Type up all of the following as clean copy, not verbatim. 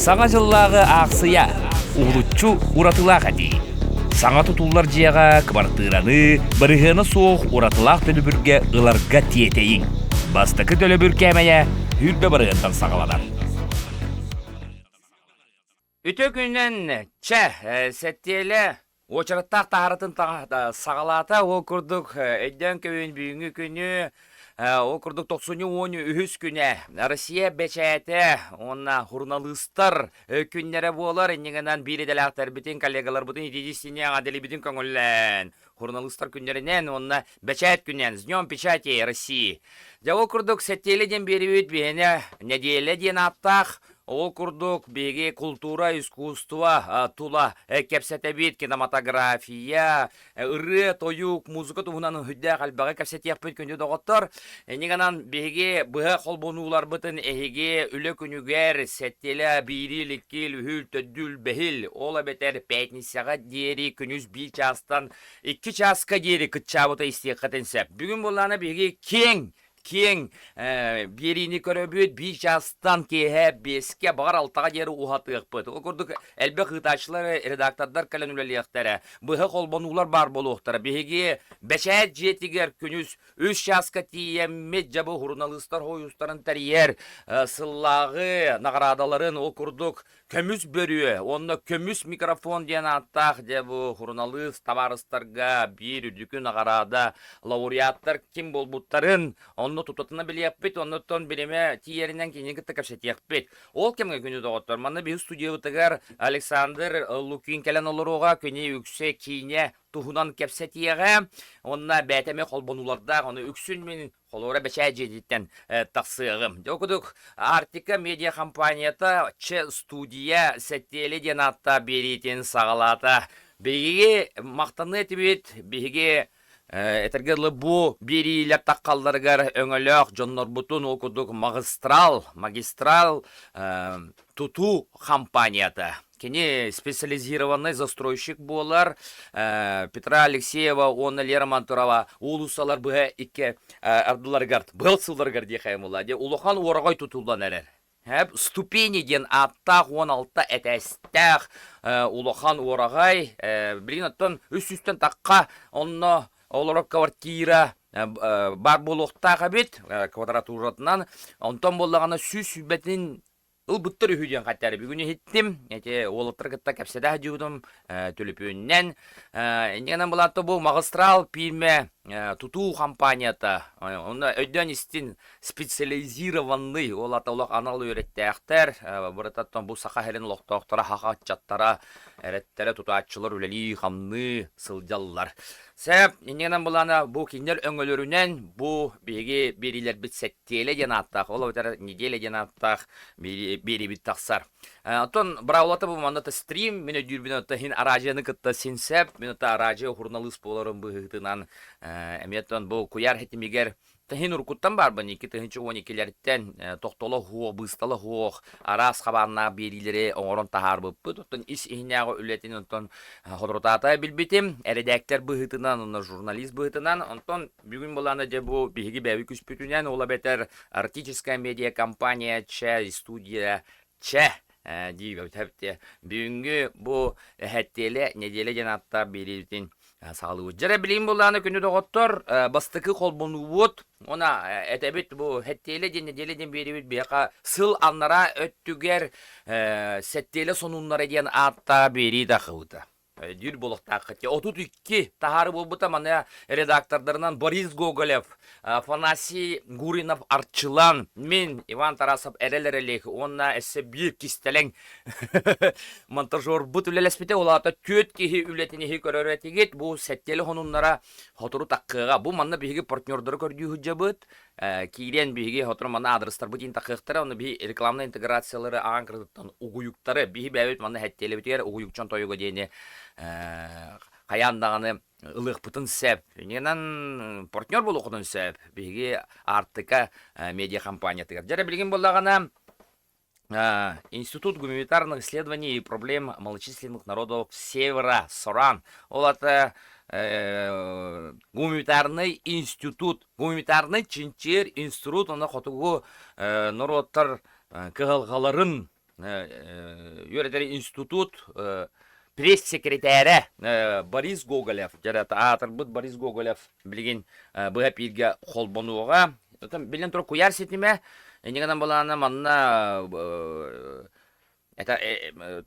Саңа жыллағы ақсыя, ұғылытчу ұратылақ әді. Саңа тұтулар жияға квартираны, бірігіні соқ ұратылақ төлібірге ұларға тиетейін. Бастықы төлібір кәмәйе үрбе бірігінтан сағаладар. Үті күннен сәттелі очыраттақ тағарытын сағалата о күрдік әдден көйін бүйінгі күні о күрдік 90-10 үхіс күні Россия бәчәті онна журналистар күннері болар енігінен беределақтар бітін коллегалар бұтын едестіне ғадели бітін көңілін журналистар күннерінен онна бәчәт күннен с днем печати России о күрдік сәттеледен бері өт бейіне неделеден аттақ Ол күрдік беге культура, искусства, тула, кәпсәтәбет, кинематография, ұры, тойук, музыка туғынан хүдді қалбаға кәпсәт яқпет көнде доғыттар. Негенан беге бұға қолбонулар бұтын әйге үлі күнігер, сәттелі, бейрі, леккел, үл, төдділ, бәхіл. Ола бәтер пәйтнісіға дері күніз 1 частан 2 часқа дері күтчабыта істеқатынсәп. Бүгін боланы беге Кең берini көрөбөт 1 жастан кеһе 5ке бар 6га жері ухатык быт. О көрдүк элбе кытачлар, редактордар каленулелектер. Быһы колбонулар бар болуктар. Беге бәчәт жетигер күнүс 3 жаска тиеммет жабы журналисттар хоюстарын тарьер сыллагы наградаларын о көрдүк көмүс бөрүө. Онда көмүс микрофон ден аттак жабы журналист табарыстарга бир үдүкү награда лауреаттар ким болбуттарын Онны тутатына білияппет, оннықтан білеме тиерінен кейінгі тәкәпшет яқпет. Ол кемге күні доғыттыр. Манны бір студиявытығар Александр Лукин кәлін олыруға көне үксе кейіне тұхынан кәпсет еға. Онна бәтәме қолбонуларда, оны үксін мен қолуыра бәчә жедеттен тақсығым. Докудық Артика медиа компанията Ч студия сәттелі ден атта берейтен сағалата. Беге мақтаны әтібет, беге Этергерлы бу берилер таққалдарғар өңіліқ жоннор бұтын оқыдық магистрал туту компанията. Кені специализированный застройщик болар Петра Алексеева, оны Лермантурова, улусалар бұға ике ардыларғард, бұлсыларғар дейхаймыла. Улухан орағай тұтылдан әрер. Ступени ден аттақ 16 әтәстәқ улухан орағай, білген аттан үст-үстен таққа онны Олар квартира бар болуқтаға бет, квадратуратынан, онтан болағана сүз-сүбәтін ұлбыттыр үйден қаттары. Бүгіне хеттім, олықтыр қытта кәпседа жудым төліпөннен. Енген болатты бұл магистрал пирме туту компанията. Оны өйден істен специализированный олата олақ аналы өретті әқтер. Бұраттан бұл сақа хәрін олықтақтара, хақатчаттара, әреттері тұтатшылар өлелі қамны сылдалылар. Сәп, енген болана бұл кендер өңілерінен бұл беге берилер бит сәттелі ден аттақ, ол өтер неделі ден аттақ бері бит тақсар. Антон, браулаты бұл маңната стрим, мен өдір бен өтті хин аражияны күтті сен сәп, мен өтті аражия журналист боларын бұғытынан әметтен бұл көяр хетімегер Тахин уркуттан бар бын 2-12-лерден тоқтолы хуқ, бысталы хуқ, арас қабанна берилері оңырын тахар бұппы. Тоқтан ис ихняғы үлетін онтон ходротата білбетім. Әредәктер бұғытынан, журналист бұғытынан. Онтон бүгін боланы де бұл бейгі бәуі күспүтінен ола бәтер артическая медиа компания Ч, студия Ч. Дейбі өтәпті. Бүгінгі бұл әттелі неделі жанатта берилетін сағылығы. Жәрі білейін боланы күні доғыттыр, бастықы қолбону бұд, она әтәбет бұл әттелі неделеден беребет бейқа сыл аннара өттігер сәттелі сонунлары ден атта бері дақылды. Дүр болықта қытте. 32 тахары болбыта мана редактордарынан Борис Гоголев, Фанасий Гуринов Арчылан, мен Иван Тарасов әрелерелек, онна әсі бір кистелен монтажор бұт үлелеспете, олата төт кехи үлетінехи көрөретегет, бұл сәттелі хонунлара хотыру таққыға. Бұл манна бейгі партнердары көрді хүджа бұт, кейрен бейгі хотыру манна адрестар бұт интақықтары, оны бей рекламны интеграциялары аған кірдіктан ұғыюктары, бейгі бәует манна әттелі бітер ұғыюкчан тойығы дейіне қаяндағаны ылық бұтын сәп. Ненен партнер болу құдын сәп. Беге артыка медиа компания тығыр. Жәрі білген болағана Институт гуманитарных исследований и проблем малочисленных народов Севера, Соран. Ол аты гуманитарный институт, гуманитарный чинчер институт, оны қотығы народтар кығылғаларын Юридер институт пресс-секретаре Борис Гоголев. Жарата атырбыт Борис Гоголев билген быга пирге холбонуга. Билен тур куяр сетиме. Негенен баланы манна это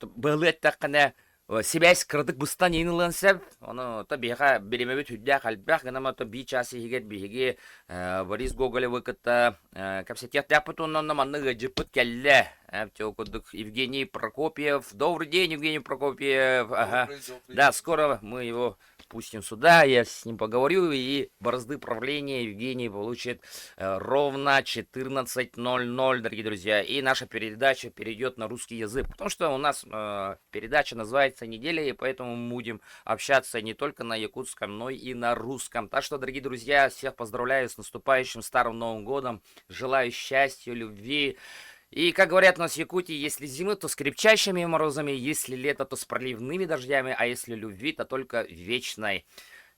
былы эттаккана Сибэс кырдык быстан енылын сәп, оны та биха беремебе түддә қалбақ, гынама та би часы хигет биһиги Борис Гоголев вакытта капсетет япыт оннан манны гыжыпыт келле. Әпте окудук Евгений Прокопьев. Добрый день, Евгений Прокопьев. Ага. Да, скоро мы его пустим сюда, я с ним поговорю, и борозды правления Евгений получит ровно 14:00, дорогие друзья. И наша передача перейдет на русский язык, потому что у нас передача называется «Неделя», и поэтому мы будем общаться не только на якутском, но и на русском. Так что, дорогие друзья, всех поздравляю с наступающим Старым Новым Годом, желаю счастья, любви. И, как говорят у нас в Якутии, если зимы, то с крепчайшими морозами, если лето, то с проливными дождями, а если любви, то только вечной.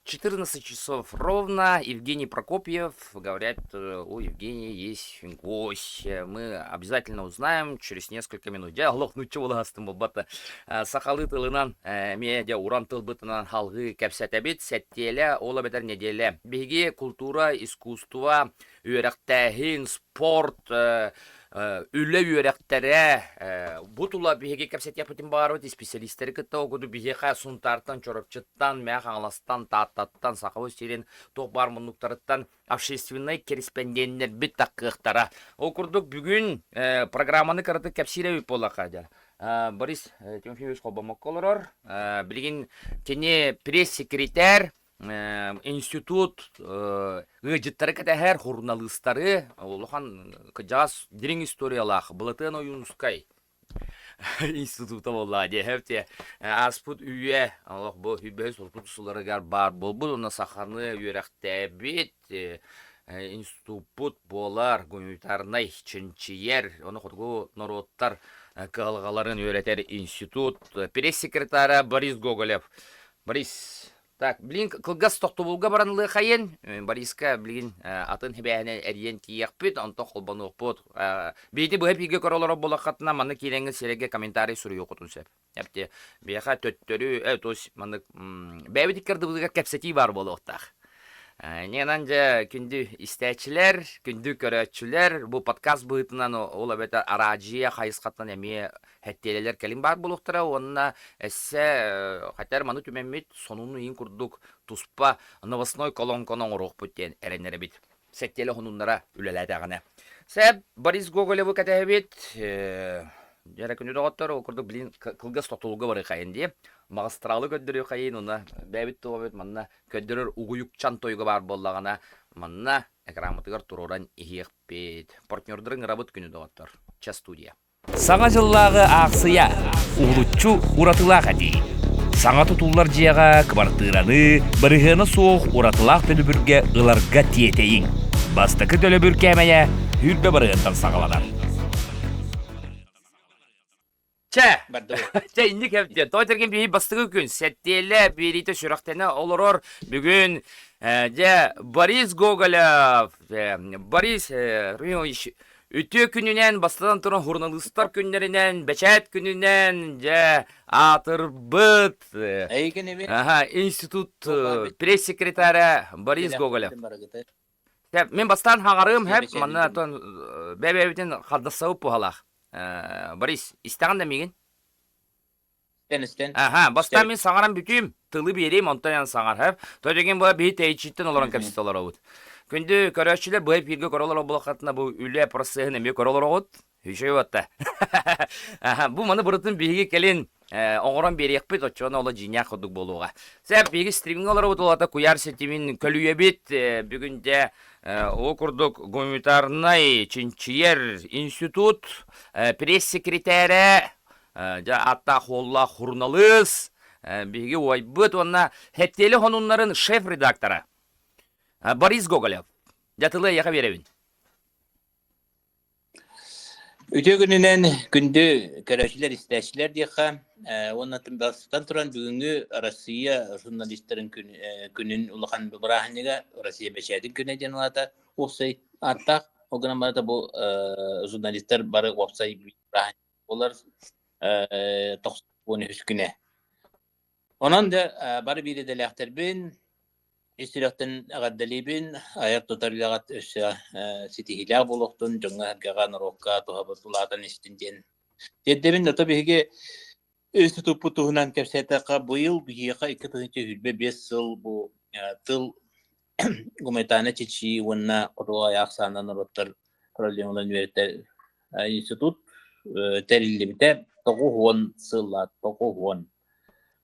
14 часов ровно. Евгений Прокопьев. Говорят, у Евгения есть гость. Мы обязательно узнаем через несколько минут. Диалог, ну чего ластым болбата. Сахалы тылынан, медиа уран тыл бытынан халгы кәпсәтәбит, сәттелі, ола бетер неделе. Беги культура, искусство, үйрәктәхин, спорт, үлі үйрәктәрі, бұтыла беге кәпсет япытын бар өте специалистері күтті оғыды беге қай сұнтартан, чорапчыттан, мәқ аңластан, таттан, сақауыз терен, тоқ бар мұнықтарыттан, общественный корреспонденттер біт таққықтара. Оқырдық бүгін программаны қараты кәпсире өп бола қадыр. Борис Тимофеевич қолбамақ қолырыр. Білген кене пресс-секретарь, институт гыжыттары кәтәһәр журналисттары олохан кыжас дирин историялах былытын оюнскай института болла дехепте аспут үйе аллах бу хүбәс олпутсуларыгар бар болбул на сахарны үйрәктә бит институт болар гуманитарный чинчиер оны хотгу народтар калгаларын үйрәтер институт пресс-секретары Борис Гоголев. Борис, так, блин, кылгас тоқтубулга баранлы хайын, Бориска, блин, атын хебәһенә әриен кияқпит, анта холбануq бот. Бейді бұға пиге королары болақатына, маны кейленгі сереге комментарий сұры yoqutun сәп. Әпте, бейха төттөрі, тос, маны, бәбі тиккерді бұзыға кәпсәти бар болуқтақ. Ненан жа күнді истәчілер, күнді көрәтчілер, бұл подкаст бұғытынан ол әбәті араджия қайысқаттан әме әттелелер кәлім бар болуқтыра, онына әсі қатар маны түмәмет сонуны ең күрдік тұспа новостной колонконын ұруқ бүттен әренері бит. Сәттелі ғынунлара үлеләді ағана. Сәп, Борис Гоголевы кәтәе бит, жәрі күнді доғаттар, ол күрдік білін қылғыз тоқтылығы бары қайын де. Мағыстыралы көддірі қайын, оны бәбіт тұға бет, манна көддірір ұғыюк чан тойғы бар болағана, манна әкрамытығар тұроран иғиқ бет. Партнердырың рабыт күні доғаттар. Ча студия. Саңа жыллағы ақсыя, ұғылытчу ұратылақ әді. Саңа тұтулар жияға кыбартыраны, бірігіні соқ ұратылақ төлібірге ұларға тиетейін. Бастықы төлібір кәмәйе үрбе бірігінтан сағаладар. Чә, инdik hepti. Toytergen bir bastığı gün settele birite şuraktene olurur. Bugün Борис Гоголев, Борис Ütü gününen bastıdan turan jurnalistlar günlerinden, beçet gününden, atırbıt, institut press-sekretari Борис Гоголев. Men bastan hağarım hep, manna bebebiden xaldasavıp bu halaq. Борис, istağın da megen? İsten. Bastan men sağaram bütüm, tılı bereyim, ondan yan sağar hep. Toytergen bu bir teyçitten olaran kapsit olar oğut. Күнді көрәшілер бұл бірге көролар болақатына бұл үлі процесін әме көролар оғыт. Үшей өтті. Бұл маны бұрытын бірге келін оңыран берек бет, отчуғана ола жинақ құдық болуға. Сәп бірге стриминг олар өт олата құяр сетімін көлуе бет. Бүгінде окурдық гуманитарный чинчиер институт пресс-секретары атта қолла журналист бірге ойбыт, онына хеттелі хонунларын шеф-редакторы. Борис Гоголев. Жатылы яқа беребін. Өте күнінен күнді көрәшілер, істәшілер дейқа, онатын бастан тұран бүгінгі Россия журналистерін күнін ұлыған бұбырағынеға Россия бәшәдің күні ден олата оқсай аттақ. Оғынан барата бұл журналистер бары оқсай бұбырағын Олар 93 güne. Ondan da bari biri de lehterben İstiraktan agaddalibin ayar tutarlagat össä sitihila buluktun jonga hergagan rokka tohabatulatan istinden. Jeddebin de tabii ki institut putuhunan kepsetaqa bu yıl bihiqa 2025 yıl bu tıl gumetane çiçi wanna qodoğa yaqsanan rottar problemalan verter institut terillimde toğuhon sıllat toğuhon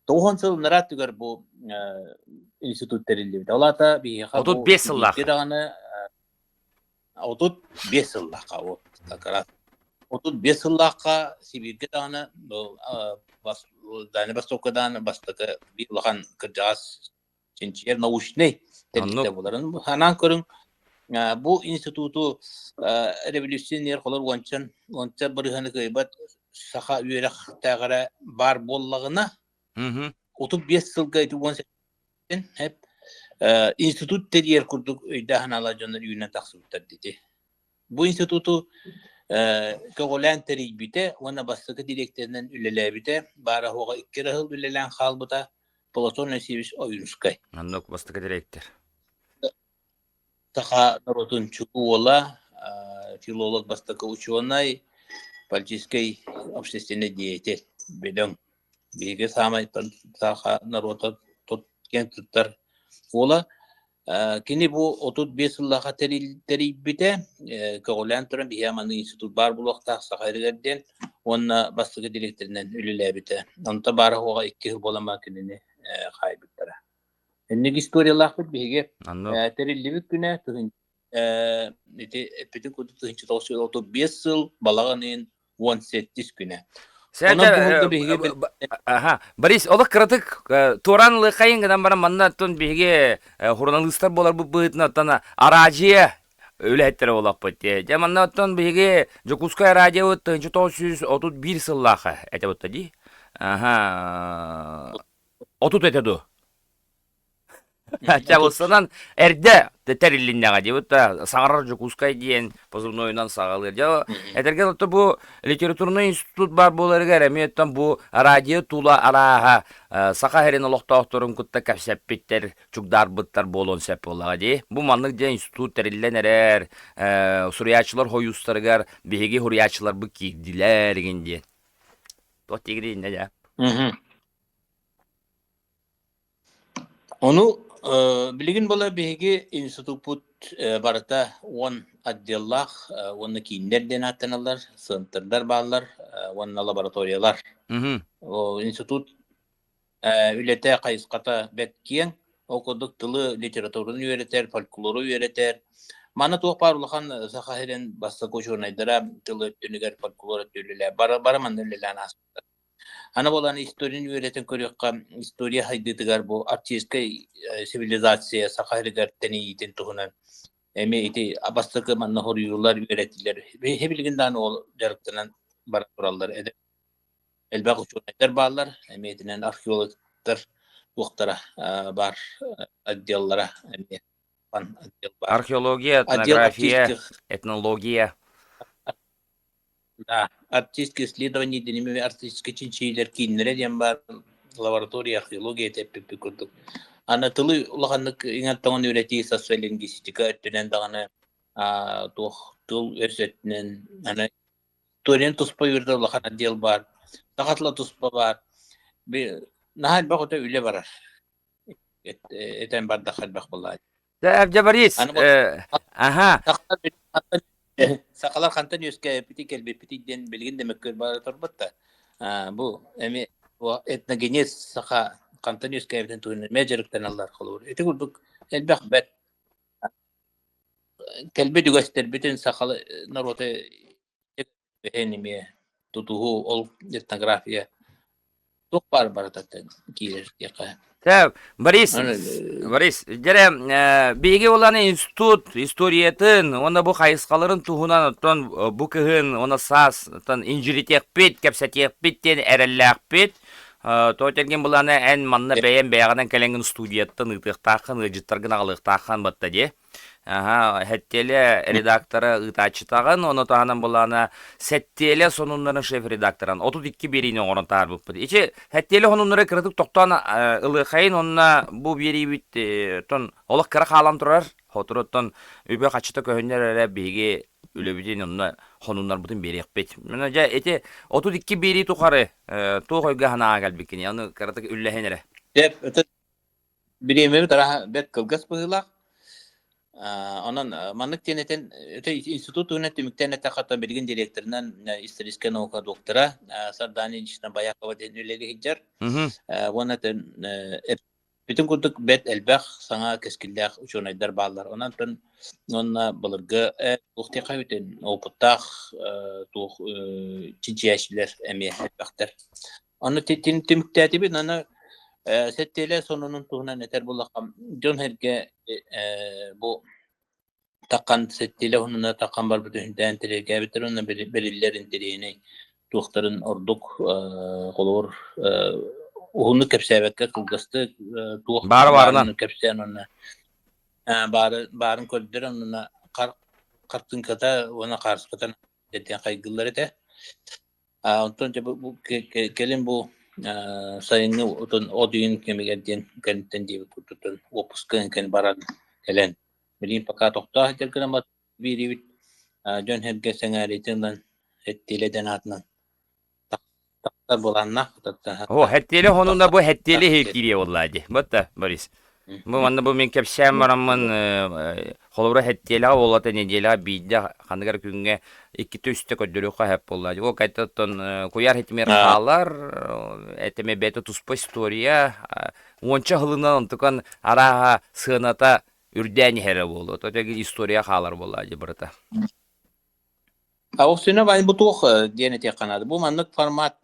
Tohon narat tüger bu institut terillimde. Olata bihiqa Otut bu 5 yıllık. dağını otut 5 yıllıqa o takarat. Otut 5 yıllıqa Sibirge dağını bas dağını bastokadan bastaka bir lahan kırcağız Çinçiyer nauşne terillimde buların. Hanan körün bu institutu revolüsyoner qolar wancan bırıhanı kıybat saha üyerek tağara bar bollağına Hı hı. 35 yılga hep institut yer kurduk dahan alacanlar yöne taksıbıtlar dedi. Bu institutu kögolen teribite ona bastıkı direkterinden ülelebite bara hoga ikkere hıl ülelen halbıta Platon nesibis oyunskay. Anlık bastık direktir. Taka narotun çuku ola filolog bastıkı uçuanay политической общественной деятель bedon. Biga samay taka narota tutken tutar ola kini bu 35 yıllığa teribite kögolen turan bir yaman institut bar bulakta sakayırgerden onna bastıkı direkterinden ülelebite. Onta bara hoga 2 yıl bolama kinini kaybettiler. Ennek istoriyalar bit biga Anlık. terillibik güne tühün epitin kudu tühünçü 35 yıl balağının 18 güne. Sen Ona bu hulda biga aha, Boris, ola kırıtık. Turanlı kayın gıdan bana manna tun bihge hurnalistler bolar bu bıhtına tana aracıya öyle ettere olak pati. Jamanna tun bihge Jokuskaya aracıya öttü 1931 sıllaha ete öttü di. Aha. 30 etedu. Çabılsından erde teterillinnaga diye da sağarar Jokuskay diyen pozurnoyundan sağalır. Ja etergen otu bu literatурный institut бар болар гәреметтен bu радио тула араха сака херен лохта охторун кутта кәпсәппиттер чугдар быттар болон сәп болага ди. Bu маннык ден institut терилленер сурячылар хоюстаргар беги хурячылар бу кигдилер генде. То тигри не ja. Onu bilgin bola bihgi institut barata 10 addellah onu kinlerden atanalar, sınırlar bağlar, onu laboratoriyalar. O institut ülete kayıskata bekkiyen okuduk tılı literaturunu öğreter, folkloru öğreter. Mana tuğ parulahan sahahiren basta koşurnaydara tılı öttünüger folkloru öttülüler. Baraman öllülen aslında. Ana bolan historini öğreten körüqqa historia haydıtıgar bu artistkay sivilizasiya sakayrigar teniyiten tuhunan eme iti abastakı manna horuyurlar öğrettiler. Hebilginden ol jarıktanan barakurallar ede. Elbaq uçunaylar bağlar eme etinen arkeologlar uqtara bar addiyallara eme fan addiyal bar. Arkeologiya, etnografiya, etnologiya. Да, артистские исследования, денег артистские чинчилер, киннер, дембар, лаборатория археология, теппи курдук. Ана тылы улаханнык иңаттаган үйрәти социолингвистика өттүнен даганы тыл өрсөтүнөн ана торен туспа үрдө улахан отдел бар. Тагатла туспа бар. Нахал багыта үле барар. Этен барда хадбак булай. Abja Boris. Aha. Sakalar kantan yüzke piti den bilgin demek ki bana torbatta. Bu emi o etnogeniz saka kantan yüzke evden tuyun mecerikten Allah olur. Eti kurduk elbak bet. Kelbe göster bütün sakalı narote enimi tutuhu ol etnografiya. Çok barbar taten girer yaka. Boris, jere bege olan institut historiyatın, onda bu kayıskaların tuhunan ton bu kıhın, ona sas, ton injiritek pit, kepsetek pitten erellek pit, То терген буланы эн манна бәйен бәягынан кәләнгін студияттан ытықтақын, ыжыттаргын ағылықтақын бытта де. Хәттеле редактора ытачытағын, оны тағынан буланы сәттеле сонунларын шеф-редакторан. 32 берейін оңырын тағар бұп бұд. Ече, хәттеле онунлары кірдік тоқтан ылықайын, онына бұл берей біт, олық кірі қалан тұрар, хотыруттан өбе қачыта көхіндер әрі бейге үлебеден онына хонунлар бұтын берек бет. Мен жа, эти 32 берей тұқары, тұқ ойға ғана ағал бекені, яны кірдік үлләхен әрі. Деп, биремеби тара бет кылгас быгылак. Онан маннык тенетен институт өнөтүмүктен этаката берген директорунан историческая наука доктора Сардани Ильична Баякова ден үлеге хиджар. Вонатен бүтүн курдук бет элбах саңа кескиллях учунайдар баллар. Онан тон онна былыргы ухтека бүтүн опуттах тух чичияшилер эми элбахтар. Аны тимүктәти бит аны Settele sonunun tuğunan eter bulakam. John herge bu takkan settele onuna takkan bar bütün dentere gabiter onunla belirlerin direğine tuğtarın orduk kolor onu kepsevekke kılgastı tuğ Barın kepsen onunla barın kolder onunla kartın kata ona karşı katan dediğin kaygıları da ondan bu gelin bu sayını odun kemigerden kentten diye tutun opuskan ken baran gelen bilin pakat tohta hajar ama biri John herge sengaritinden ettileden atnan takta bolanna takta o hetteli honunda bu hetteli hekiriye vallahi batta Boris bu manda bu men kepsem baramın holura hetteli olata nedela bidde kanıgar künge iki üstte ködürüka hep vallahi o kaytattan koyar hetmer halar eteme beta tuspa historia onça hılından tukan araha sığınata ürdeni here bolu to tegi historia halar vallahi burata Avsuna ben bu tuğ diyene tekanadı bu manlık format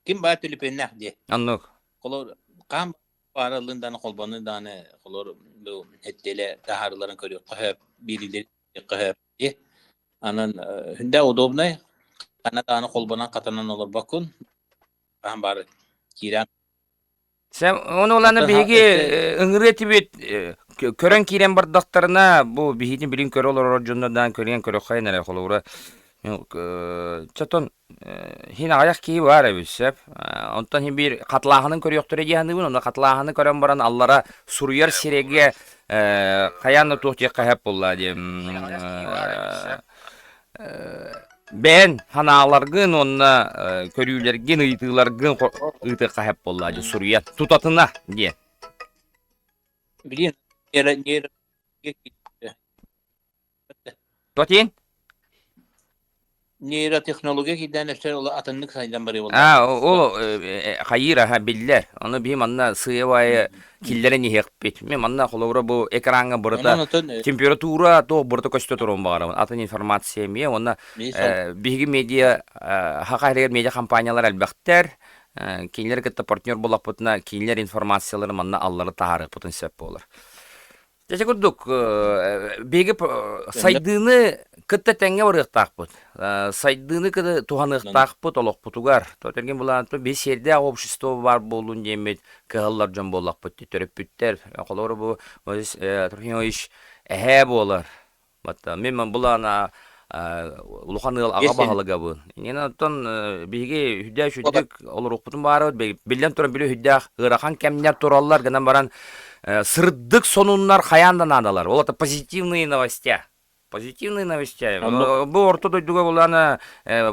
kim batülü pennah diye anlık kolor kam aralığından kolbanı dane kolor bu hettele taharların körüyor kahep birileri kahep diye anan hünde odobnay kana dane kolbanan katanan olur bakun kam bar kiran sen onu olanı bigi ıngıreti bit kören kiren bardaktarına bu bihidin bilin körü olur orjundan kören körü kaynalar kolora çaton hina ayak ki var ebisep ondan hin bir katlahının körüyoktur diýändi bunu onda katlahını kören baran allara suruyar sirege kayanı tuhtiye kahep bolla diyem ben hanalargın onna körülergin ıytılargın ıytı kahep bolla diye suruyar tutatına diye bilin yer Totin? Nöroteknoloji giden eser ola atınlık sayıdan bari oldu. O hayır ha biller. Onu bir manna sıyavaya killere ni hekbet. Me manna kolora bu ekranga burada temperatura to burada kaçta turun bağıramın. Atın informasiya mi ona bilgi medya hakayır medya kampanyalar elbette. Killer kitta partner bulak putna killer informasiyaları manna alları taharık putun sebep olur. Teşekkür duk. Begi saydığını kıtta tenge varıqtaq bud. Saydığını kıda tuhanıqtaq bud olaq butugar. Totergen bulanıp bir şerde общество var bolun demet kıhallar jan bolaq bud. Törüp bütter. Kolor bu Trujillo'yş ehe bolar. Batta men bulana uluqanıl ağa bahalıga bu. Yine ton begi hüdda şüdük olur oqputun barı bilden turan bile hüdda ıraqan kemler turallar gana baran сырдык сонуннар хаяндан адалар. Ол это позитивные новости. Позитивные новости. Бу ортодой дуга буланы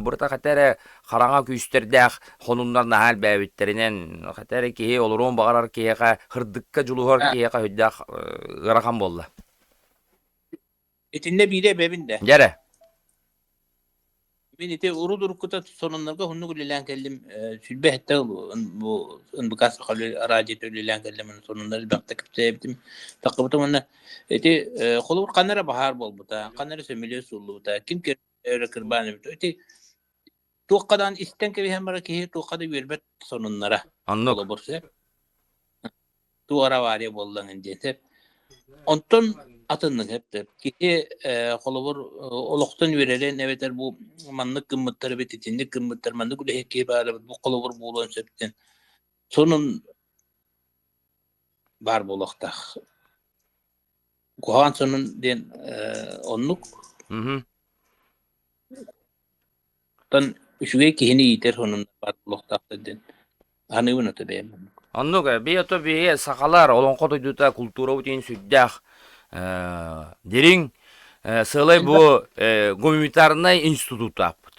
бурта хатары караңа күстердәк хонуннарны хал бәбиттеринен хатары ки олорон багарар кига хырдыкка жулугар кига хөддәк гараган болду. Etinde bile bebinde. Jere. Ben ite urudur kuta sonunlarga hunnu gulilan keldim sülbe hatta bu ınbıkas kalı aracet ölilan keldim sonunları bakta kiptebdim takıbıtım ona ite kolur kanara bahar bol buta kanara sömülüyor sulu buta kim ki öyle kırbanı buta ite tuğkadan isten ki hem bara ki tuğkada yürübet sonunlara Anlık. olursa tuğara var ya bollan ince ondan atındık hep de. Ki kolubur oluktan verilen evetler bu manlık gımıtları ve titinlik gımıtları manlık ule hekki bağlı bu kolubur buğulan septen. Sonun var bu olukta. Kuhan sonun den onluk Hı hı. tan şüge kihini yiter onun var bu olukta den. Anı bunu tabi. Оннук бия бие сақалар олонқо тойдута культура утин сүддах дерин сылай бу гуманитарный институт аппыт.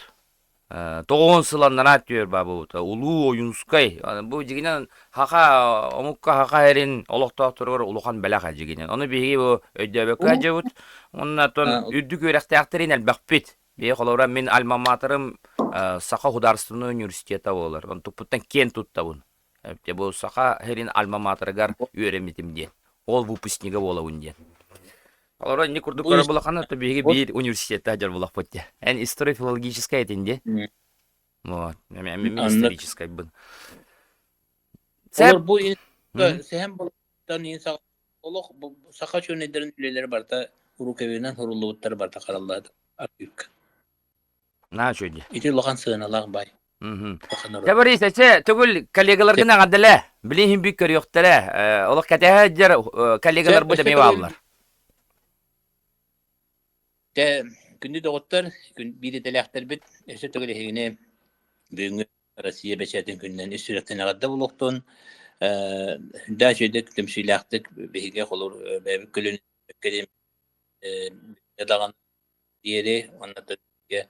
Тоғон сыланнан аттыр бабу улуу оюнскай. Бу жигинен хака омукка хака эрин олоқтоқтыргыр улухан белаха жигинен. Оны биги бу өйдөбөккө жабыт. Оннатон үддүк өрөктөктөрүн албакпит. Бие холора мен альма матерым Саха художественный университета болар. Он тупуттан кен туттабын. Те бу саха херин альма матергар үйрөмитим ден. Ол выпускнига болабын ден. Алар не курдук кара булакана то биги бир университетте ажар булак потте. Эн история филологическая этинде. Вот. Мен историческая бын. Olur bu sehem buluttan insan oluk saka çönederin üyeleri var da uruk evinden hurulluğutları var da karalladı. Artık. На şöyle. İti lokan sığınalar bay. Табар исәче түгел коллегалар гына гаделе. Билин бик көрөктөрө. Олак катеһа жер коллегалар бу деме баллар. De gündü doğutlar gün biri delekter bit ese tögele hegine büyüngü Rusya beçetin günden üstürekten agada buluktun. Da şeydik temsiliyaktık behige olur be külün kelim yadagan diğeri anlattı ki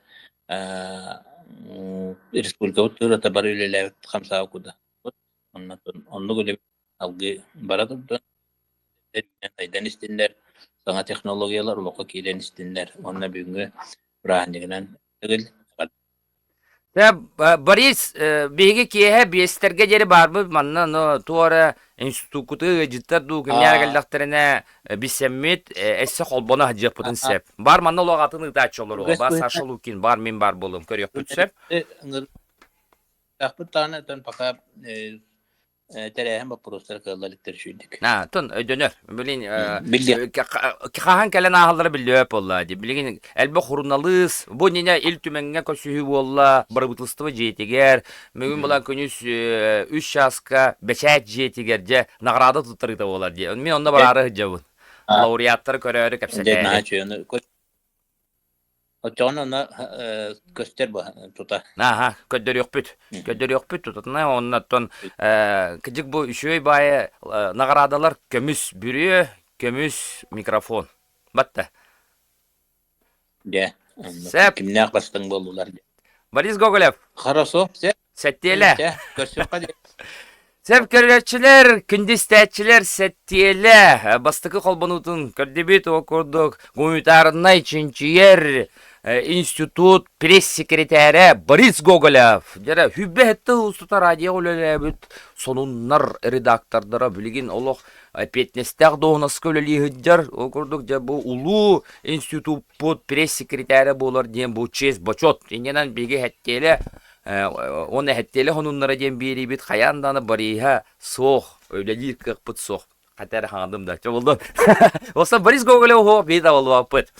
Respublika otura tabarıyla kamsa okuda. Anlattın. Onu göre algı baradı. Aydan istinler sana teknolojiyalar uluqa kilen istinler. Onna büyüngü rahaniginan tügül. Борис биги кие биестерге жери барбы манна но туара институту життар ду кемяргалдактерине бисеммит эссе холбоно хаджапытын сеп. Бар манна логатын ытачолор о. Бар Саша Лукин, бар мен бар болум көрөк бүтсеп. Тахпыт таны тон пока терәһем вопростар кылалыктыр шүдик. Тон өдөнөр. Билин кахан келен ахаллары билеп болла ди. Билин элбе хурналыс, бу нене ил түмәнгә көсүһү болла, барбытлыстыбы жетегер. Мөгүн булан күнүс 3 часка 5 жетегер же награда туттырыда болар ди. Мен онда барары жабын. Лауреаттар көрөрү кепсете. Отчон она көстер ба тута. Көдөр юкпут. Көдөр юкпут тутатна оннаттан кыжык бу үшөй бае наградалар көмүс бүрү, көмүс микрофон. Батта. Де. Сеп. Кимне бастың болдулар. Борис Гоголев. Хорошо. Сеттеле. Көсөккө. Сеп көрөчүлөр, күндүстәчилер сеттеле. Бастыкы колбонутун көрдөбүт окурдук. Гуманитарный чинчиер институт пресс-секретары Борис Гоголев. Жара хүббетті ұстыта радио өлелебіт. Сонуннар редактордара білген олық петнестәқ доғынас көлелі ғыджар. Окурдук жа бұл улу институт под пресс-секретары болар ден бұл чест бачот. Иненен беге хәттелі, оны хәттелі хонуннара ден бері бит қаянданы бариға соқ, өлелі қықпыт соқ. Қатар хаңдым да, чо болды. Оса Борис Гоголев хо бейда болу апыт.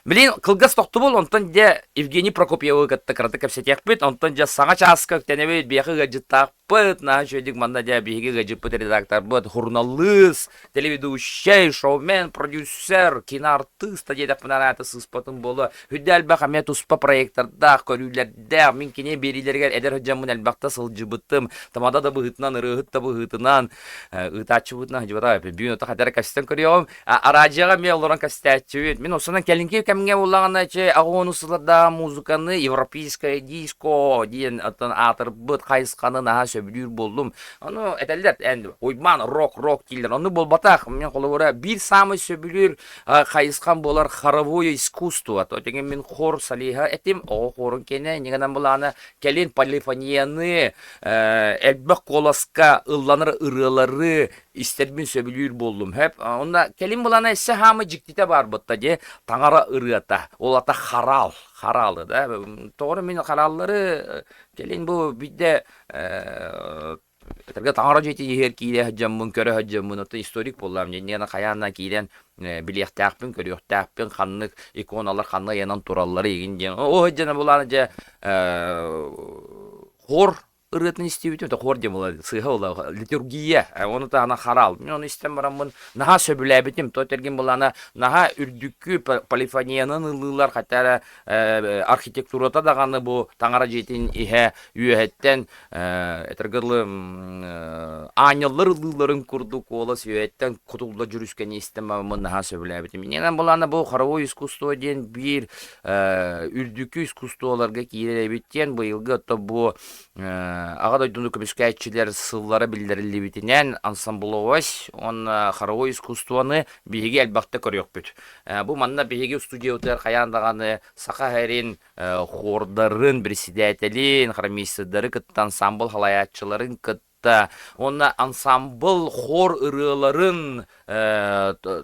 Билин, кылгас тоқты бол, онтан де Евгений Прокопьевы катты қыраты көпсетек бит, онтан де саңа часка көктенебейт, бейхі ғажыттақ бит, на жөйдік манда де бейхі ғажыппыт редактор бит, хурналыс, телеведущий, шоумен, продюсер, киноартист, дедек мұнан аты сыспатын болу, хүдді әлбақ әмет ұспа проекттарда, көрілерді, мен кене берилерге әдер хүджамын әлбақта сылжыбыттым, тамада да бұғытынан, ұрығыт да бұғытынан, ұтачы бұғытынан, бүйін ота қатары кастен көріyorum. Арадияға мен оларан кастәтчі. Мен осынан кәлінке кәмінге олағана че ағуыны сылада музыканы европейская диско дейін атыр бұд қайысқаны наға сөбілер болдым. Оны әтәлдер, әнді, ойман, рок кейлер. Оны бол батақ. Мен қолы бұра бір самы сөбілер қайысқан болар хоровое искусство. Отеген мен хор салиға әтім, о хорын кені, негенен бұланы кәлін полифонияны, әлбәк қоласқа ылланыр ырылары, истербин сөбүлүр болдум хеп. Онда келим булана эссе хамы жиктите бар бутта же таңара ырыата. Ол ата харалы да. Тоғры мен хараллары келин бу бидде Этерге таңара жети егер кийле хаджаммын, көрө хаджаммын, ота историк боллам. Нена каянна кийлен билияқтақпын, көріяқтақпын, қаннык иконалар, қанны янан тураллары егін ден. О, хаджана боланы же хор ырытын истебит, это хор дем болады, сыға ола, литургия, оны та ана харал. Мен оны истем барамын, наха сөбіләбітім, то терген боланы, наха үрдіккі полифониянын ылылар, хаттары архитектурата дағаны бұл таңара жетин ihe үйәттен, этергірлі анялар ылыларын күрдік, олас үйәттен құтылда жүріскен истем барамын, наха сөбіләбітім. Менен боланы бұл хоровой искусство ден бір үрдіккі искусстволарға кейлебіттен, бұйылғы бұл ағадай дүнді көмескәйтчілер сыллары білдірілі бітінен ансамбловась, он хоровой искусствоны бейге әлбақты көрек бүт. Бұл манна бейге студия өтер қаяндағаны сақа әрін хордарын, председателін, храмистыдары кітті ансамбл халаятчыларын кітті. Онна ансамбл хор ырыларын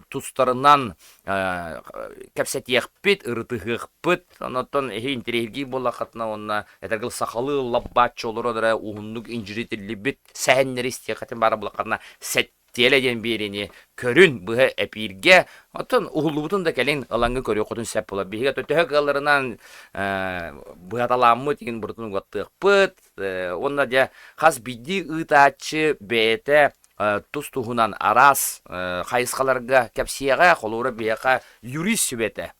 тустарынан кәпсәт еқпет, ырытығықпет, онаттан интерерги бола қатына онна әтергіл сақалы лаббатчы олар одыра уғынлық инжирителі бет сәхіннер істе қатын бары бола қатына сәттеледен беріне көрін бұғы әпирге, оттан уғылыбытын да кәлін алаңғы көрі қотын сәп бола. Бейге төтігі қаларынан бұғаталамы деген бұртын ғаттықпыт, онна де қаз биді ұтачы бәйті тұс тұғынан арас қайысқаларға кәпсияға қолуыры бейіға юрист сөбеті.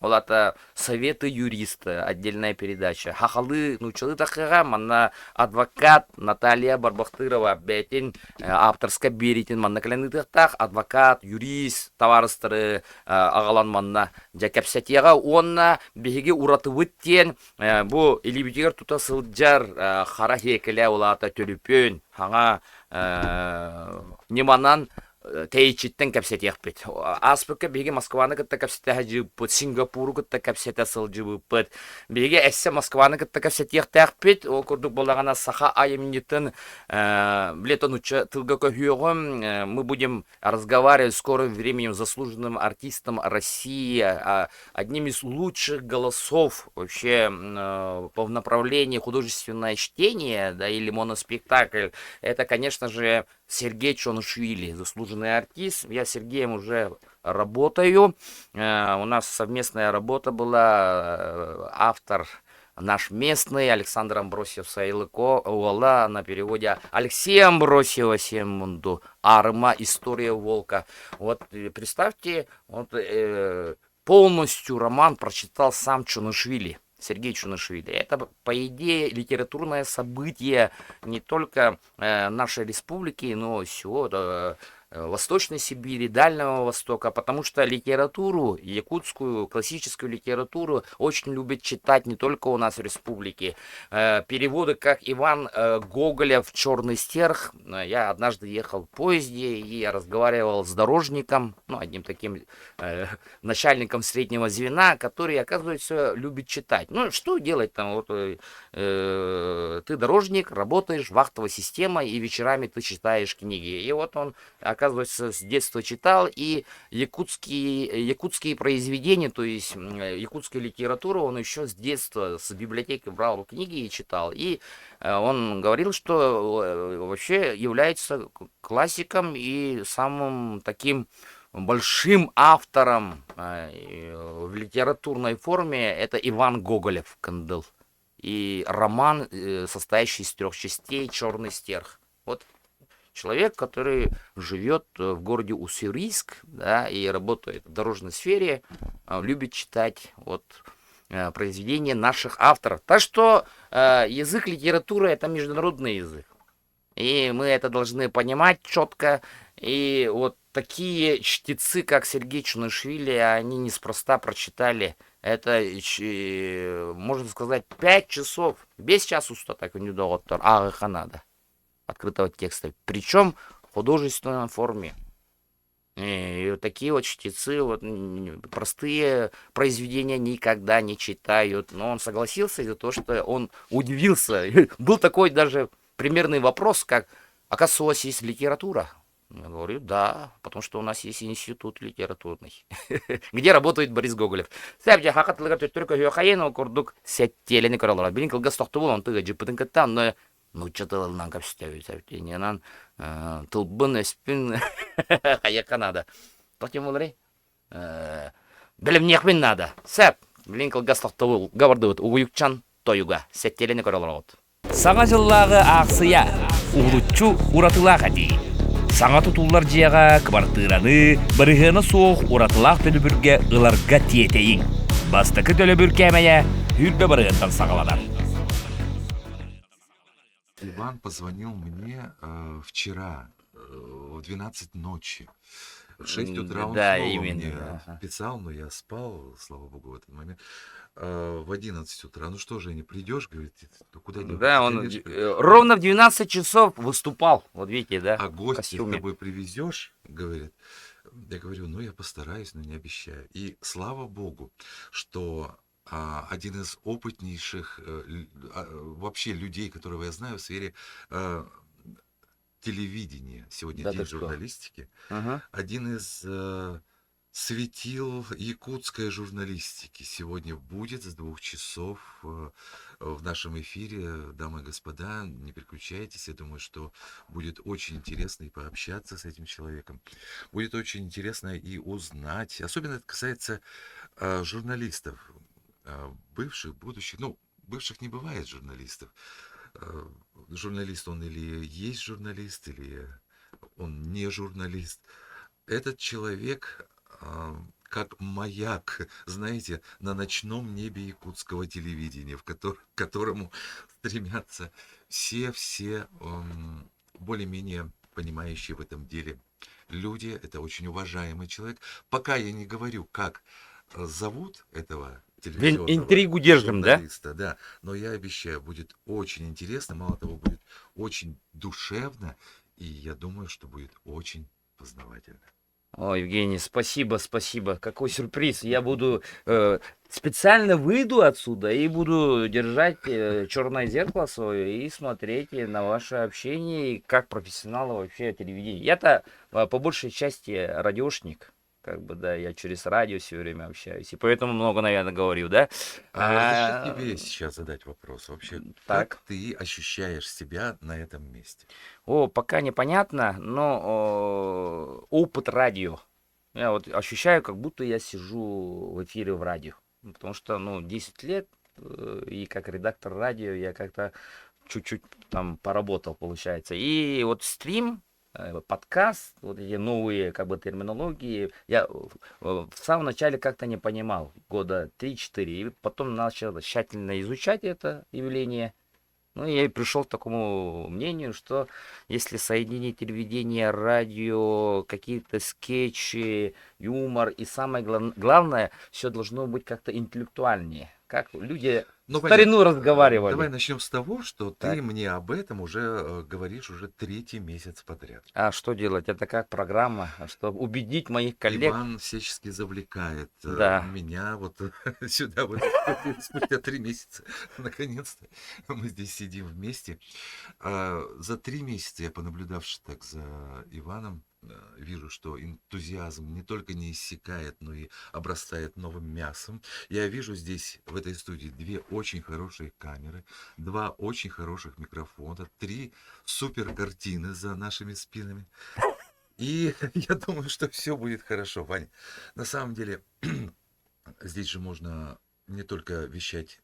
Олата советы юриста, отдельная передача. Хахалы научилы тақыға, манна адвокат Наталья Барбақтырова бәйтін авторска беретін манна кәләні тақтақ, адвокат, юрист, товарыстары ағалан манна жәкәпсәтияға, онна бейге ұраты өттен, бұл елебетегер тұта сылджар қара хекілі олата төліпен, хаңа неманан тейчиттен кәпсет яқпет. Аспыққа беге Москваны кітті кәпсеті әжіппет, Сингапуру кітті кәпсеті сылжіппет. Беге әссе Москваны кітті кәпсет яқты яқпет. Ол күрдік болағана саха айымнетін білетін ұчы тылға көйеғым. Мы будем разговаривать в скором времени с заслуженным артистом России, одним из лучших голосов вообще по направлению художественное чтение, да, или моноспектакль. Это, конечно же, Сергей Чонышвили, заслуженный артист. Я с Сергеем уже работаю. У нас совместная работа была. Автор наш местный Александр Амбросьев Сайлыко. Уала на переводе Алексея Амбросьева Семунду. Арма. История волка. Вот представьте, вот, полностью роман прочитал сам Чонышвили. Сергей Чунашвили. Это, по идее, литературное событие не только нашей республики, но и всего Восточной Сибири, Дальнего Востока, потому что литературу, якутскую, классическую литературу очень любят читать не только у нас в республике. Переводы, как Иван Гоголев «Черный стерх». Я однажды ехал в поезде и разговаривал с дорожником, одним таким начальником среднего звена, который, оказывается, любит читать. Ну, что делать там? Вот, ты дорожник, работаешь, вахтовая система, и вечерами ты читаешь книги. И вот он, оказывается, с детства читал, и якутские произведения, то есть якутская литература, он еще с детства с библиотеки брал книги и читал. И он говорил, что вообще является классиком и самым таким большим автором в литературной форме это Иван Гоголев Кандыл. И роман, состоящий из 3 частей «Черный стерх». Вот человек, который живет в городе Уссурийск, да, и работает в дорожной сфере, любит читать произведения наших авторов. Так что язык литературы — это международный язык. И мы это должны понимать четко. И вот такие чтецы, как Сергей Чунашвили, они неспроста прочитали это, можно сказать, 5 часов, без часу так у него надо открытого текста, причем в художественной форме. И вот такие вот чтецы, простые произведения никогда не читают. Но он согласился из-за того, что он удивился. Был такой даже примерный вопрос, как: оказывается, у вас есть литература? Я говорю, да, потому что у нас есть институт литературный, где работает Борис Гоголев. Сәбде хақытлыға төттіркі хүйақайын ол күрдік сәттелені көралар. Білін кілгі соқты бол, он тұғы жіппітін кітті, но Ну, чытылынан көпстәбіз әптененан, тылбын өспін, қаяққа надо. Тотем олары, білім неқпен надо. Сәп, Линкл Гаслақты ғаварды ұйықчан тойуға, сәттелені көрілер от. Саңа жыллағы ақсыя, ұғылытчу ұратылақ әді. Саңа тұтулар жияға квартираны, бірігіні соқ ұратылақ төлібірге ұларға тиетейін. Бастықы төлібір кәмәйә, үрбе бірігіntан сағаладар. Иван позвонил мне вчера в 12 ночи. В 6 утра он Да, снова именно, мне да. писал, но я спал, слава богу, в этот момент. В 11 утра, ну что же, не придешь, говорит, ну куда денешься? Да, он Конечно. ровно в 12 часов выступал. Вот видите, да? А в гостя с костюме. тобой привезешь, говорит. Я говорю, ну я постараюсь, но не обещаю. И слава богу, что один из опытнейших вообще людей, которого я знаю в сфере телевидения, сегодня Да день ты что? журналистики, Ага. один из светил якутской журналистики сегодня будет с 2 часов в нашем эфире. Дамы и господа, не переключайтесь, я думаю, что будет очень интересно и пообщаться с этим человеком. Будет очень интересно и узнать, особенно это касается журналистов, бывших, будущих, ну, бывших не бывает журналистов. Журналист он или есть журналист, или он не журналист. Этот человек как маяк, знаете, на ночном небе якутского телевидения, к которому стремятся все более-менее понимающие в этом деле люди. Это очень уважаемый человек. Пока я не говорю, как зовут этого телевизионного Интригу держим, да? журналиста, да, но я обещаю, будет очень интересно, мало того, будет очень душевно, и я думаю, что будет очень познавательно. О, Евгений, спасибо, спасибо. Какой сюрприз. Я буду специально выйду отсюда и буду держать черное зеркало свое и смотреть на ваше общение, и как профессионалы вообще телевидения. Я-то по большей части радиошник. Как бы, да, я через радио все время общаюсь, и поэтому много, наверное, говорю, да? Разреши тебе сейчас задать вопрос. Вообще, Так. как ты ощущаешь себя на этом месте? Пока непонятно, но опыт радио. Я вот ощущаю, как будто я сижу в эфире в радио. Потому что, 10 лет, и как редактор радио я как-то чуть-чуть там поработал, получается. И вот стрим, подкаст, вот эти новые как бы терминологии, я в самом начале как-то не понимал, года 3-4, и потом начал тщательно изучать это явление. Ну, я и пришел к такому мнению, что если соединить телевидение, радио, какие-то скетчи, юмор, и самое главное, все должно быть как-то интеллектуальнее. Как люди в старину разговаривали. Давай начнем с того, что Так. ты мне об этом уже говоришь уже 3-й месяц подряд. А что делать? Это как программа, чтобы убедить моих коллег. Иван всячески завлекает Да. меня вот сюда, вот спустя 3 месяца. Наконец-то мы здесь сидим вместе. За 3 месяца я, понаблюдавши так за Иваном, вижу, что энтузиазм не только не иссякает, но и обрастает новым мясом. Я вижу здесь, в этой студии, 2 очень хорошие камеры, 2 очень хороших микрофона, 3 супер картины за нашими спинами. И я думаю, что все будет хорошо, Ваня. На самом деле, здесь же можно не только вещать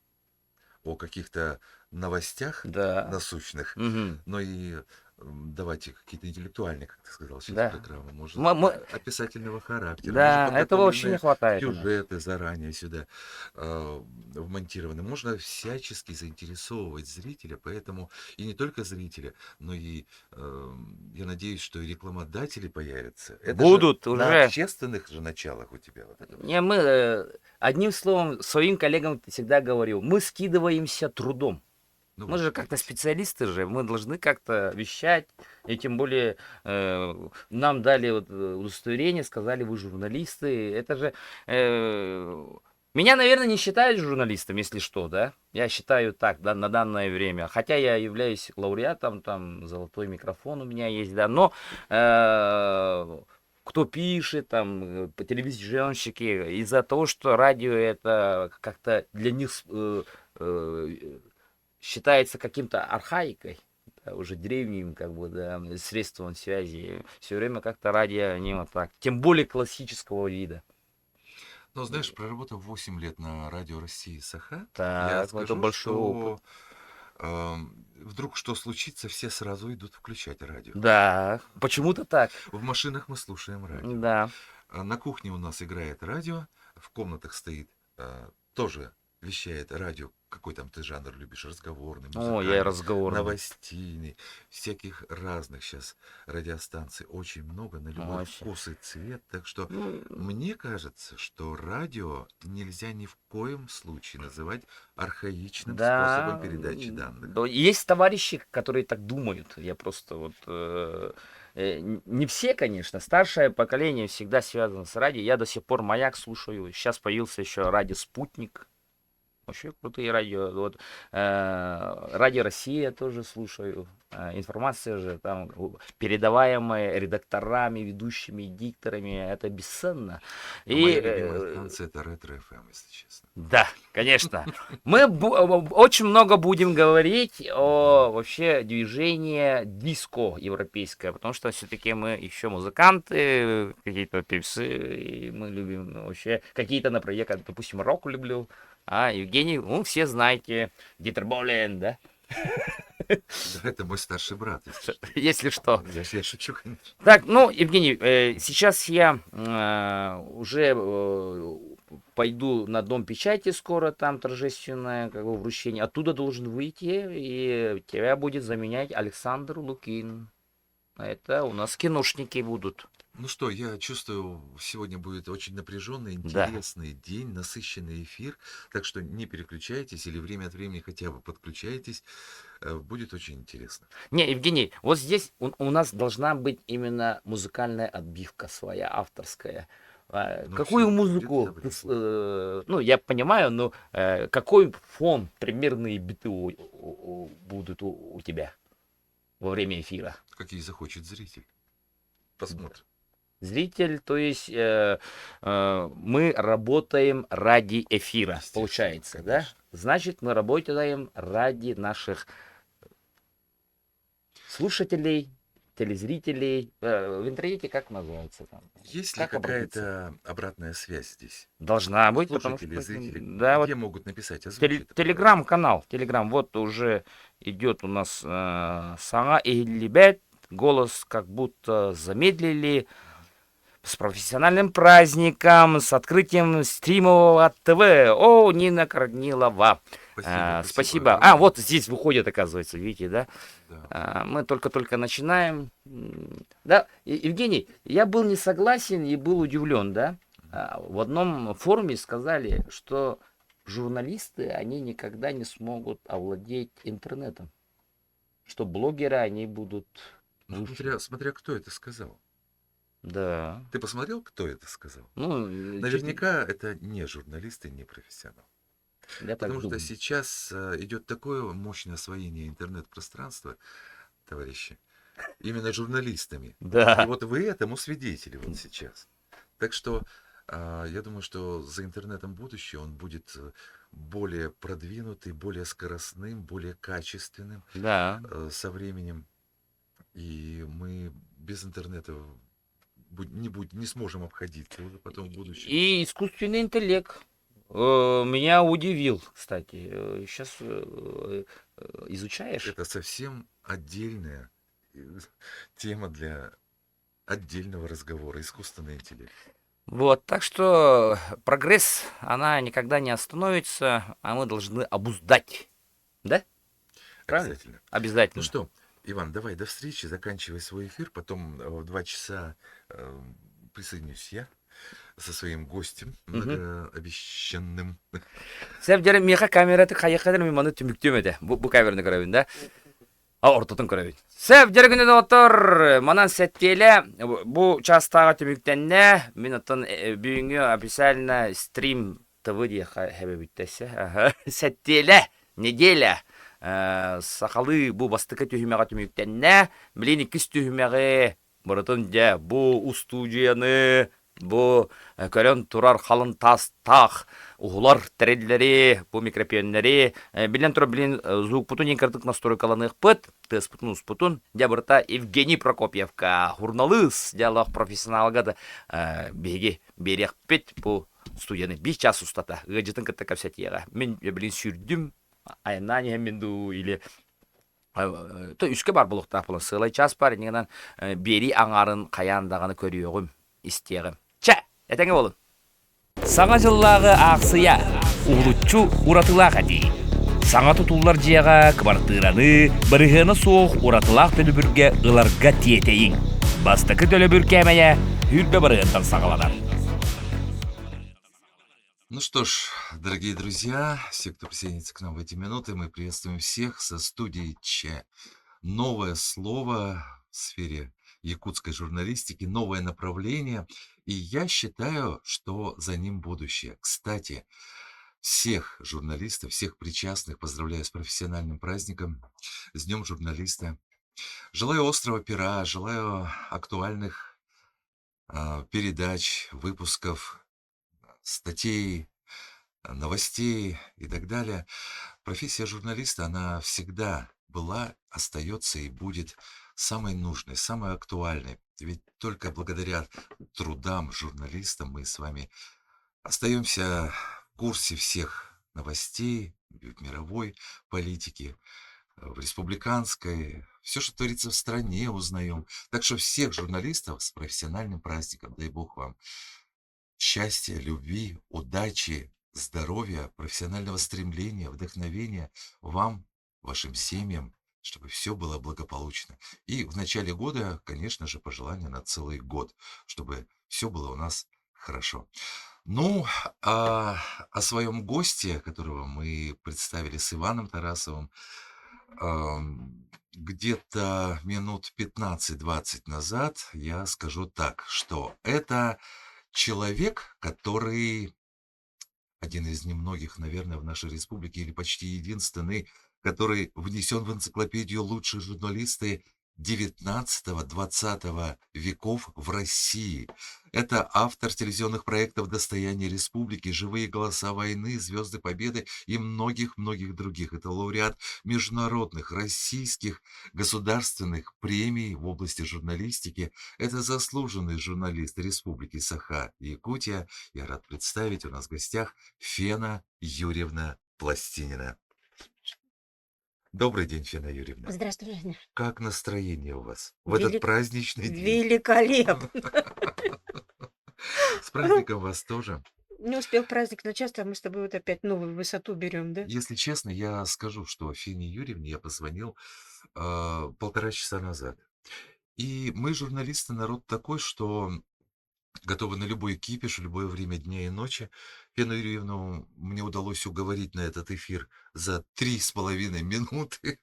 о каких-то новостях Да. насущных, Мгм. но и давайте какие-то интеллектуальные, как ты сказал, сейчас Да. программы, может, описательного характера, Да, может, этого вообще не подготовленные хватает. у нас. сюжеты заранее сюда вмонтированы. Можно всячески заинтересовывать зрителя, поэтому и не только зрителя, но и я надеюсь, что и рекламодатели появятся. Это же Будут на уже. общественных же началах у тебя вот это. Не, мы, одним словом, своим коллегам всегда говорю, мы скидываемся трудом. Ну, Мы вот же как-то видите. специалисты же, мы должны как-то вещать, и тем более нам дали вот удостоверение, сказали, вы журналисты. Это же... меня, наверное, не считают журналистом, если что, да? Я считаю так, да, на данное время. Хотя я являюсь лауреатом, там, золотой микрофон у меня есть, да, но... кто пишет, там, телевизионщики, из-за того, что радио это как-то для них считается каким-то архаикой, уже древним, как бы, да, средством связи. Все время как-то радио, не вот так. Тем более классического вида. Но знаешь, проработав 8 лет на радио России Саха, я Так, ну это скажу, большой опыт. что вдруг что случится, все сразу идут включать радио. Да, почему-то так. В машинах мы слушаем радио. Да. На кухне у нас играет радио, в комнатах стоит тоже вещает радио. Какой там ты жанр любишь? Разговорный, О, я и музыкальный, разговорный. новостейный, всяких разных сейчас радиостанций очень много на любой Очень. вкус и цвет. Так что Ну, мне кажется, что радио нельзя ни в коем случае называть архаичным способом передачи данных. да, есть товарищи, которые так думают. Я просто вот не все, конечно. Старшее поколение всегда связано с радио. Я до сих пор Маяк слушаю. Сейчас появился еще радио Спутник. Вообще крутые радио. Вот, радио Россия тоже слушаю. Информация же там передаваемая редакторами, ведущими, дикторами, это бесценно. Но И моя любимая станция это Ретро ФМ, если честно. да, конечно. Мы очень много будем говорить о вообще движении диско европейское, потому что все-таки мы еще музыканты, какие-то певцы, и мы любим вообще какие-то, например, я, допустим, рок люблю, а Евгений, ну, все знаете, Дитер Болен, да? Да, это мой старший брат, если что. Если что. Я шучу, конечно. Так, ну, Евгений, сейчас я уже пойду на Дом печати скоро, там торжественное как бы, вручение. Оттуда должен выйти, и тебя будет заменять Александр Лукин. Это у нас киношники будут. Ну что, я чувствую, сегодня будет очень напряженный, Да. интересный день, насыщенный эфир. Так что не переключайтесь или время от времени хотя бы подключайтесь. Будет очень интересно. Не, Евгений, вот здесь у нас должна быть именно музыкальная отбивка своя, авторская. Ну, Какую всё, музыку, будет ну, я понимаю, но какой фон, примерные биты будут у тебя во время эфира? Какие захочет зритель. Посмотрим. Зритель, то есть мы работаем ради эфира, Естественно, получается, да? конечно. Значит, мы работаем ради наших слушателей, телезрителей. В интернете как называется там? Есть ли Как обратиться? какая-то обратная связь здесь? Должна быть, потому Слушатели, что зрители, да, вот где могут написать? Озвучь это, телеграм-канал, телеграм, вот уже идет у нас Сага и Либет, голос как будто замедлили. С профессиональным праздником, с открытием стримового ТВ. О, Нина Корнилова. Спасибо. Спасибо. огромное. Вот здесь выходит, оказывается, видите, да? Да. Мы только-только начинаем. Да, Евгений, я был не согласен и был удивлен, да? В одном форуме сказали, что журналисты, они никогда не смогут овладеть интернетом. Что блогеры, они будут... Ну, смотря кто это сказал. Да. Ты посмотрел, кто это сказал? Ну, Наверняка это не журналисты, не профессионал. я так Потому что думаю. сейчас идет такое мощное освоение интернет-пространства, товарищи, именно журналистами. Да. И вот вы этому свидетели вот сейчас. Так что я думаю, что за интернетом будущее он будет более продвинутый, более скоростным, более качественным Да. со временем. И мы без интернета не сможем обходиться уже потом в будущем. И искусственный интеллект меня удивил, кстати. Сейчас изучаешь? Это совсем отдельная тема для отдельного разговора, искусственный интеллект. Вот, так что прогресс, она никогда не остановится, а мы должны обуздать. Да? Правильно? Обязательно. Обязательно. Ну что, Иван, давай до встречи, заканчивай свой эфир, потом в 2 часа присоединюсь я со своим гостем, многообещанным. Сәбдері меха камераты қаяқадыр меманы түміктемеді. Бұл камераны көрәбін, да? Ортотын көрәбін. Сәбдері күнеді отыр, манан сәттелі, бұл частаға түміктенне, мен отын бүйінгі официально стрим ТВ де хәбі бүттесі. Сәттелі, неделя. Сақалы бұл бастықы түйімеға түміктенне, білейін 2 түйімеға бұрытын де бұл студияны Бу көрөн турар халын тастах, угулар терелleri, бу микропионнери, билен тура билен звук путун енкартык настройкаланых пыт, тыс путун успутун, дябырта Евгений Прокопьевка, журналист, диалог профессионалга да беги берек пет бу студияны 5 час устата, гыджытын кытта капсатияга. Мен билен сүрдүм, айнани хемменду или то үскө бар булуктар булын сылай час бар, негенен бери аңарын каяндаганы көрүөгүм, истиегим. Ча, этеңе болун. Саңа жыллағы ақсыя, уғлуччу уратылақ әді. Саңа тұтулар жияға квартираны, бірігіні соқ уратылақ төлібірге ыларға тиетейін. Бастықы төлібір кәмәйе үрбе бірігінтан сағаладар. Ну что ж, дорогие друзья, все, кто присоединится к нам в эти минуты, мы приветствуем всех со студии Че. Новое слово в сфере якутской журналистики, новое направление, и я считаю, что за ним будущее. Кстати, всех журналистов, всех причастных поздравляю с профессиональным праздником, с Днем журналиста. Желаю острого пера, желаю актуальных передач, выпусков, статей, новостей и так далее. Профессия журналиста, она всегда была, остается и будет самой нужной, самой актуальной. Ведь только благодаря трудам журналистам мы с вами остаемся в курсе всех новостей в мировой политике, в республиканской, все, что творится в стране, узнаем. Так что всех журналистов с профессиональным праздником, дай Бог вам счастья, любви, удачи, здоровья, профессионального стремления, вдохновения вам, вашим семьям, чтобы все было благополучно. И в начале года, конечно же, пожелания на целый год, чтобы все было у нас хорошо. Ну, о своем госте, которого мы представили с Иваном Тарасовым, где-то минут 15-20 назад я скажу так, что это человек, который один из немногих, наверное, в нашей республике, или почти единственный, который внесен в энциклопедию «Лучшие журналисты 19-20 веков в России». Это автор телевизионных проектов «Достояние республики», «Живые голоса войны», «Звезды Победы» и многих-многих других. Это лауреат международных, российских, государственных премий в области журналистики. Это заслуженный журналист Республики Саха-Якутия. Я рад представить, у нас в гостях Фена Юрьевна Пластинина. Добрый день, Фена Юрьевна. Здравствуй, Женя. Как настроение у вас в этот праздничный день? Великолепно. С праздником вас тоже. Не успел праздник начаться, а мы с тобой вот опять новую высоту берем, да? Если честно, я скажу, что Фене Юрьевне я позвонил 1,5 часа назад. И мы, журналисты, народ такой, что готовы на любой кипиш, в любое время дня и ночи. Фену Юрьевну мне удалось уговорить на этот эфир за 3,5 минуты.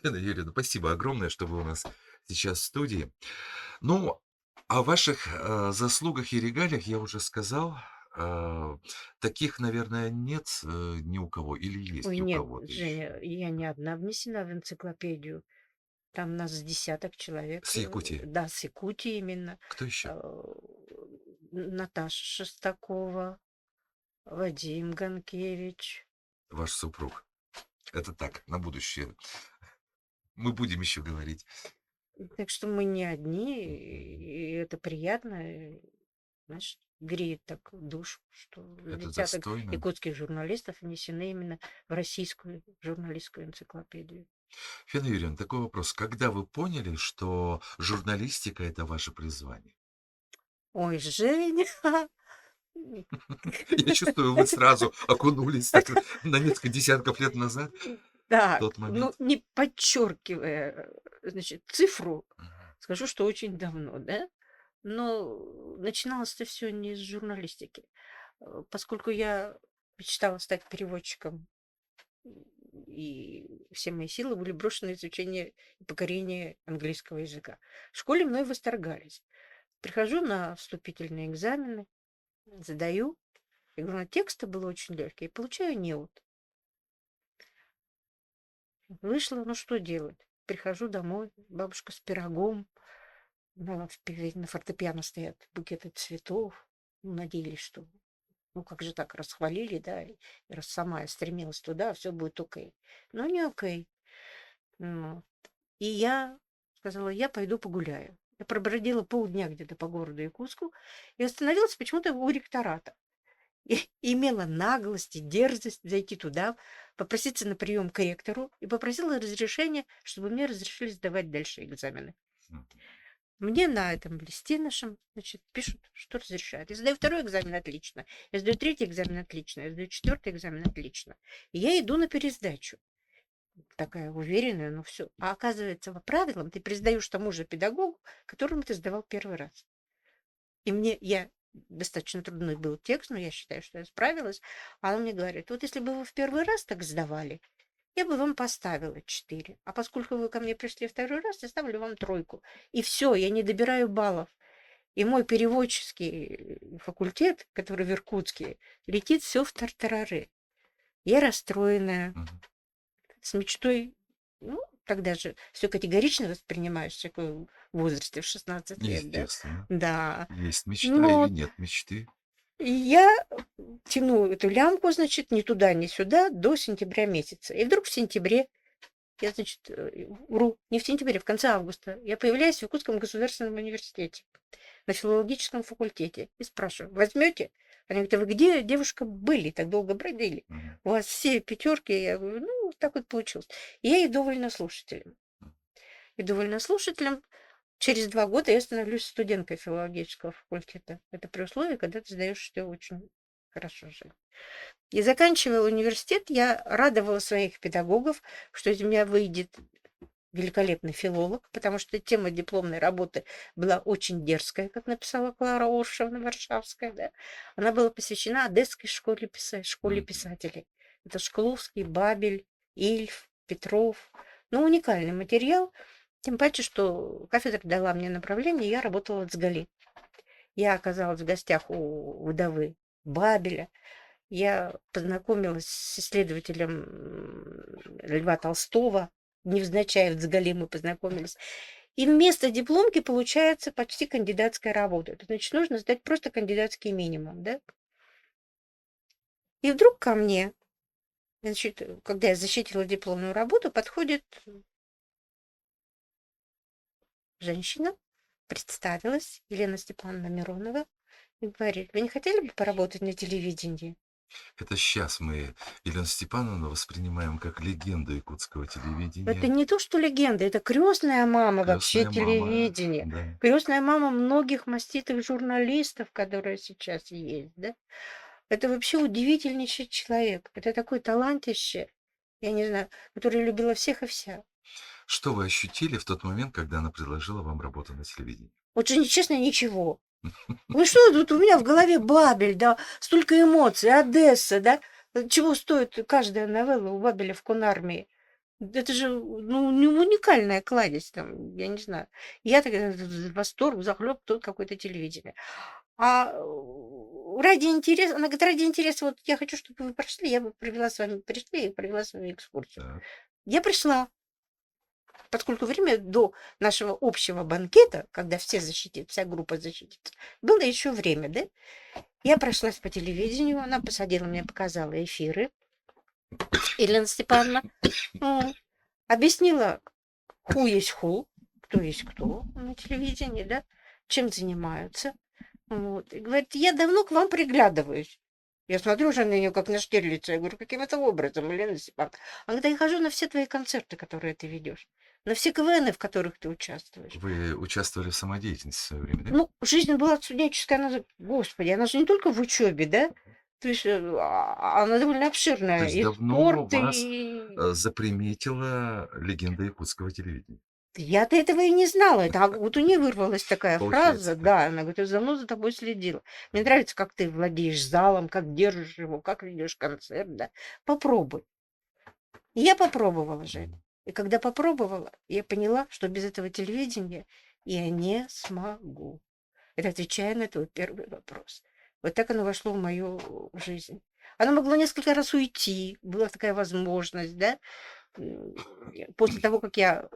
Фена Юрьевна, спасибо огромное, что вы у нас сейчас в студии. Ну, о ваших заслугах и регалиях я уже сказал. Таких, наверное, нет ни у кого или есть Ой, у нет, кого-то еще? Женя, я не одна внесена в энциклопедию. Там нас с десяток человек. С Якутии? Да, с Якутии именно. Кто еще? Наташа Шестакова, Вадим Ганкевич. Ваш супруг. Это так, на будущее. Мы будем еще говорить. Так что мы не одни, и это приятно. Знаешь, греет так душу, что Это десяток достойно. якутских журналистов внесены именно в российскую журналистскую энциклопедию. Фена Юрьевна, такой вопрос. Когда вы поняли, что журналистика – это ваше призвание? Ой, Женя! Я чувствую, вы сразу окунулись так на несколько десятков лет назад. Так, Тот ну, момент. не подчеркивая, значит, цифру, Мгм. скажу, что очень давно, да? Но начиналось-то все не с журналистики. Поскольку я мечтала стать переводчиком, и все мои силы были брошены на изучение и покорение английского языка. В школе мной восторгались. Прихожу на вступительные экзамены, задаю, я говорю, тексты было очень легкие, и получаю неуд. Вышла, ну что делать? Прихожу домой, бабушка с пирогом, на фортепиано стоят букеты цветов. Ну, надеялись, что, ну как же так, расхвалили, да, и раз сама я стремилась туда, все будет окей. Но не окей. Ну, и я сказала, я пойду погуляю. Я пробродила полдня где-то по городу Якутску и остановилась почему-то у ректората. И имела наглость и дерзость зайти туда, попроситься на прием к ректору и попросила разрешения, чтобы мне разрешили сдавать дальше экзамены. Мгм. Мне на этом листе нашем, значит, пишут, что разрешают. Я сдаю второй экзамен отлично, я сдаю третий экзамен отлично, я сдаю четвертый экзамен отлично. И я иду на пересдачу. Такая уверенная, ну все. А оказывается, по правилам ты пересдаешь тому же педагогу, которому ты сдавал первый раз. И я достаточно трудный был текст, но я считаю, что я справилась. А она мне говорит, вот если бы вы в первый раз так сдавали, я бы вам поставила 4. А поскольку вы ко мне пришли второй раз, я ставлю вам 3. И все, я не добираю баллов. И мой переводческий факультет, который в Иркутске, летит все в тартарары. Я расстроенная, Мгм. с мечтой, ну, тогда же все категорично воспринимаешь в таком возрасте, в 16 лет, да? Естественно. Да. Есть мечта Но или нет мечты. и я тяну эту лямку, значит, ни туда, ни сюда до сентября месяца. И вдруг в сентябре, я, значит, вру, не в сентябре, в конце августа, я появляюсь в Якутском государственном университете на филологическом факультете и спрашиваю, возьмете? Они говорят, а вы где, девушка, были, так долго бродили? Мгм. У вас все 5. Я говорю, ну, так вот получилось. И я иду вольнослушателем. Иду вольнослушателем. Через 2 года я становлюсь студенткой филологического факультета. Это при условии, когда ты сдаешь все очень хорошо же. И заканчивая университет, я радовала своих педагогов, что из меня выйдет великолепный филолог, потому что тема дипломной работы была очень дерзкая, как написала Клара Оршевна Варшавская. Да? Она была посвящена Одесской школе Мгм. писателей. Это Шкловский, Бабель, Ильф, Петров. Ну, уникальный материал. Тем паче, что кафедра дала мне направление, и я работала в Цгали. Я оказалась в гостях у вдовы Бабеля. Я познакомилась с исследователем Льва Толстого. Невзначай в Цгали мы познакомились. И вместо дипломки получается почти кандидатская работа. Это значит, нужно сдать просто кандидатский минимум, да? И вдруг ко мне, значит, когда я защитила дипломную работу, подходит женщина, представилась, Елена Степановна Миронова, и говорит, вы не хотели бы поработать на телевидении? Это сейчас мы Елену Степановну воспринимаем как легенду якутского Это телевидения. не то, что легенда, это крестная мама вообще Крестная мама, телевидения. да. Крестная мама многих маститых журналистов, которые сейчас есть, да? Это вообще удивительнейший человек. Это такой талантище, я не знаю, который любила всех и вся. Что вы ощутили в тот момент, когда она предложила вам работу на телевидении? Вот же честно, ничего. Вы что, тут у меня в голове Бабель, да, столько эмоций, Одесса, да? Чего стоит каждая новелла у Бабеля в Конармии? Это же, ну, не уникальная кладезь, там, я не знаю. Я тогда в восторг, захлеб, тут какое-то телевидение. А ради интереса, она говорит, ради интереса, вот я хочу, чтобы вы пришли, я бы пришли и провела с вами экскурсию. Так. Я пришла, поскольку время до нашего общего банкета, когда все защитят, вся группа защитится, было еще время, да? Я прошлась по телевидению, она посадила меня, показала эфиры, Елена Степановна, объяснила, ху есть ху, кто есть кто на телевидении, да, чем занимаются. Вот. И говорит, я давно к вам приглядываюсь. Я смотрю уже на нее, как на Штирлица. Я говорю, каким это образом, Елена Степановна? Она говорит, я хожу на все твои концерты, которые ты ведешь, на все КВНы, в которых ты участвуешь. Вы участвовали в самодеятельности в свое время, да? Ну, жизнь была студенческая, она, господи, она же не только в учебе, да? То есть она довольно То обширная. есть И давно спорт, вас и... заприметила легенда якутского телевидения. Я-то этого и не знала. Это вот у нее вырвалась такая Получается фраза, так. да, она говорит, я давно за тобой следила. Мне нравится, как ты владеешь залом, как держишь его, как ведешь концерт, да. Попробуй. И я попробовала же. Мгм. И когда попробовала, я поняла, что без этого телевидения я не смогу. Это отвечая на твой первый вопрос. Вот так оно вошло в мою жизнь. Оно могло несколько раз уйти, была такая возможность, да. После того, как я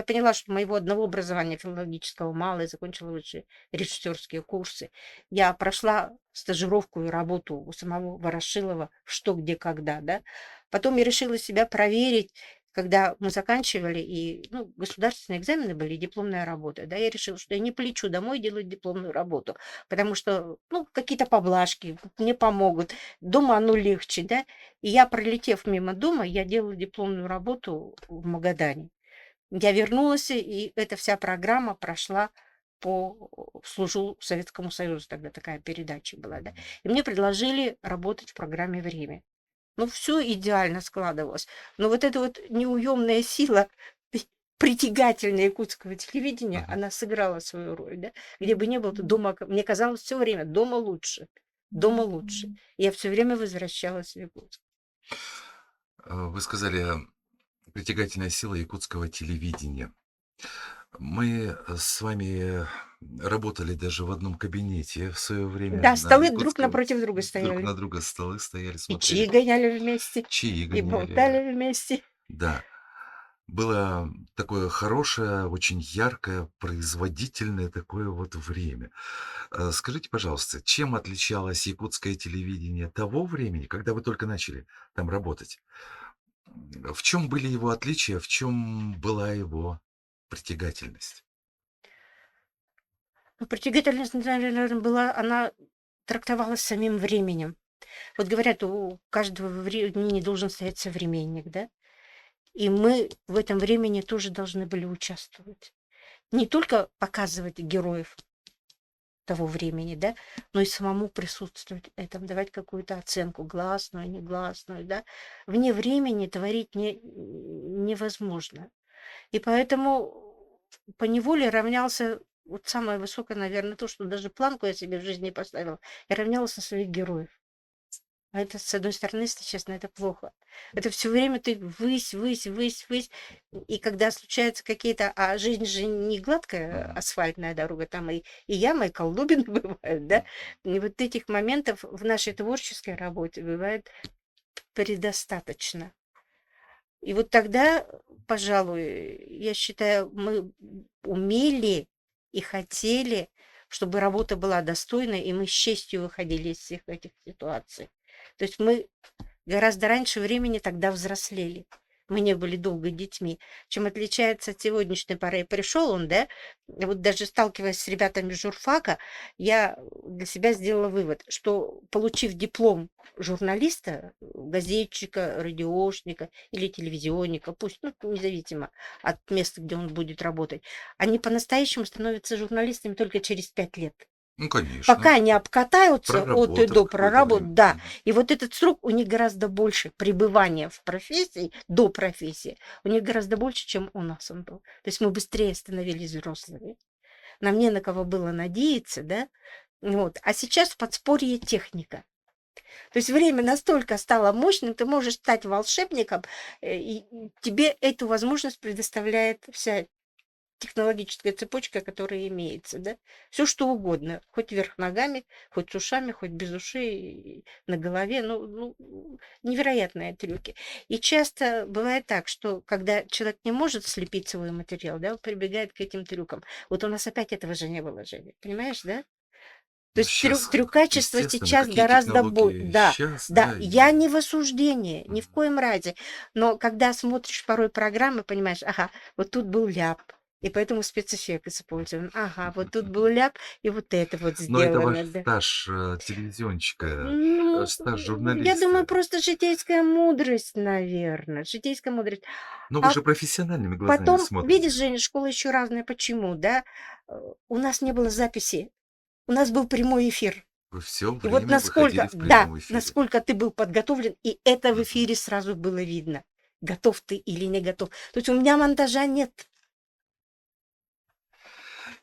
поняла, что моего одного образования филологического мало, я закончила высшие режиссерские курсы, я прошла стажировку и работу у самого Ворошилова «Что, где, когда», да. Потом я решила себя проверить, когда мы заканчивали, и государственные экзамены были, и дипломная работа, да, я решила, что я не полечу домой делать дипломную работу, потому что, какие-то поблажки мне помогут, дома оно легче, да. И я, пролетев мимо дома, я делала дипломную работу в Магадане. Я вернулась, и эта вся программа прошла «Служу Советскому Союзу», тогда такая передача была, да. И мне предложили работать в программе «Время». Все идеально складывалось. Но вот эта вот неуемная сила притягательная якутского телевидения, Мгм. она сыграла свою роль, да. Где бы ни было, то дома, мне казалось все время, дома лучше, дома лучше. Я все время возвращалась в Якутск. Вы сказали, притягательная сила якутского телевидения. Мы с вами работали даже в одном кабинете в свое время Да, на столы друг якутском. напротив друга Друг стояли. на друга столы стояли, И чаи смотрели, гоняли вместе, чаи и гоняли. болтали вместе. Да, было такое хорошее, очень яркое, производительное такое вот время. Скажите, пожалуйста, чем отличалось якутское телевидение того времени, когда вы только начали там работать? В чем были его отличия, в чем была его притягательность? Притягательность, наверное, была, она трактовалась самим временем. Вот говорят, у каждого времени должен стоять современник, да? И мы в этом времени тоже должны были участвовать. Не только показывать героев того времени, да, но и самому присутствовать в этом, давать какую-то оценку, гласную, негласную, да. Вне времени творить невозможно. И поэтому поневоле равнялся, вот самое высокое, наверное, то, что даже планку я себе в жизни поставила, я равнялась на своих героев. А это, с одной стороны, если честно, это плохо. Это все время ты высь, высь, высь, высь. И когда случаются какие-то... А жизнь же не гладкая Мгм. асфальтная дорога, там и ямы, и колдобины бывают, да? И вот этих моментов в нашей творческой работе бывает предостаточно. И вот тогда, пожалуй, я считаю, мы умели и хотели, чтобы работа была достойной, и мы с честью выходили из всех этих ситуаций. То есть мы гораздо раньше времени тогда взрослели. Мы не были долго детьми. Чем отличается от сегодняшней поры. Пришел он, да, вот даже сталкиваясь с ребятами журфака, я для себя сделала вывод, что, получив диплом журналиста, газетчика, радиошника или телевизионника, пусть, независимо от места, где он будет работать, они по-настоящему становятся журналистами только через 5 лет. Ну, конечно, Пока не обкатаются от и проработав до, какое-то проработают, время. да. Мгм. И вот этот срок у них гораздо больше пребывания в профессии, до профессии, у них гораздо больше, чем у нас он был. То есть мы быстрее становились взрослыми. Нам не на кого было надеяться, да. Вот. А сейчас в подспорье техника. То есть время настолько стало мощным, ты можешь стать волшебником, и тебе эту возможность предоставляет вся технологическая цепочка, которая имеется, да. Все что угодно, хоть вверх ногами, хоть с ушами, хоть без ушей, на голове, невероятные трюки. И часто бывает так, что когда человек не может слепить свой материал, да, он прибегает к этим трюкам. Вот у нас опять этого же не было, Женя, понимаешь, да? То Ну, есть сейчас, трюкачество естественно, сейчас какие гораздо технологии Да, сейчас, да, да, я и не в осуждении, ни в Мгм. коем разе. Но когда смотришь порой программы, понимаешь, ага, вот тут был ляп, и поэтому спецэффект использован. Ага, вот тут был ляп, и вот это вот Но это ваш сделано, да. стаж телевизионщика, Ну, стаж я думаю, журналиста. просто житейская мудрость, наверное, житейская мудрость. Но вы А же профессиональными глазами потом, видишь, смотрите. Женя, школа еще разная. Почему, да? У нас не было записи, у нас был прямой эфир. Вы все И вот время выходили насколько, в да, прямом эфире. насколько ты был подготовлен, и это в Мгм. эфире сразу было видно, готов ты или не готов. То есть у меня монтажа нет.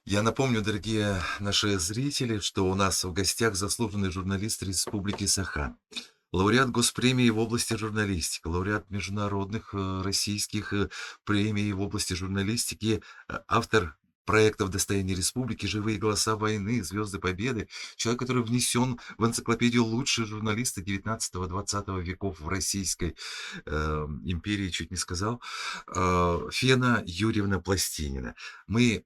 Я напомню, дорогие наши зрители, что у нас в гостях заслуженный журналист Республики Саха, лауреат госпремии в области журналистики, лауреат международных российских премий в области журналистики, автор проектов достояния республики, «Живые голоса войны», «Звезды Победы». Человек, который внесен в энциклопедию лучшие журналисты 19-20 веков в Российской империи, чуть не сказал, Фена Юрьевна Пластинина. Мы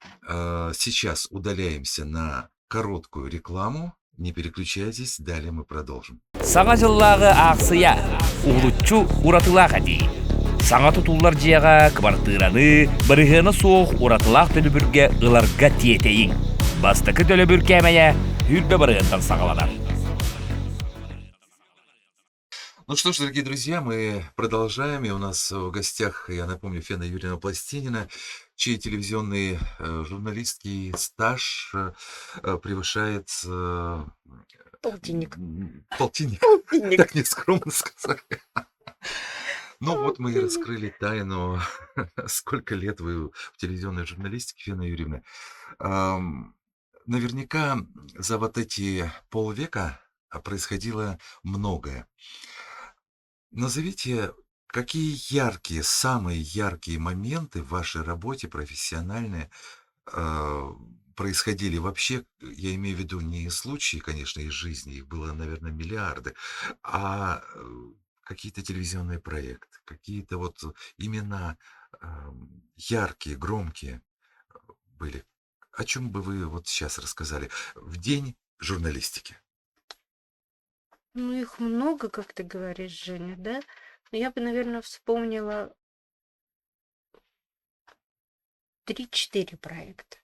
сейчас удаляемся на короткую рекламу. Не переключайтесь, далее мы продолжим. Саңа жыллағы ақсыя, ұғылытчу ұратылақ әдей. Саңа тұтулар жияға квартираны, бірігіні соқ ұратылақ төлібірге ұларға тиетейін. Бастықы төлібір кәмәйе үрбе бірігінтан сағаладар. Ну что ж, дорогие друзья, мы продолжаем. И у нас в гостях, я напомню, Фена Юрьевна Пластинина, чей телевизионный журналистский стаж превышает... Полтинник. Полтинник. Полтинник. Так нескромно сказали. Ну вот мы и раскрыли тайну. Сколько лет вы в телевизионной журналистике, Фена Юрьевна. Наверняка за вот эти полвека происходило многое. Назовите, какие яркие, самые яркие моменты в вашей работе профессиональные происходили вообще, я имею в виду не случаи, конечно, из жизни, их было, наверное, миллиарды, а какие-то телевизионные проекты, какие-то вот имена яркие, громкие были. О чем бы вы вот сейчас рассказали в день журналистики? Ну, их много, как ты говоришь, Женя, да? Но я бы, наверное, вспомнила 3-4 проекта.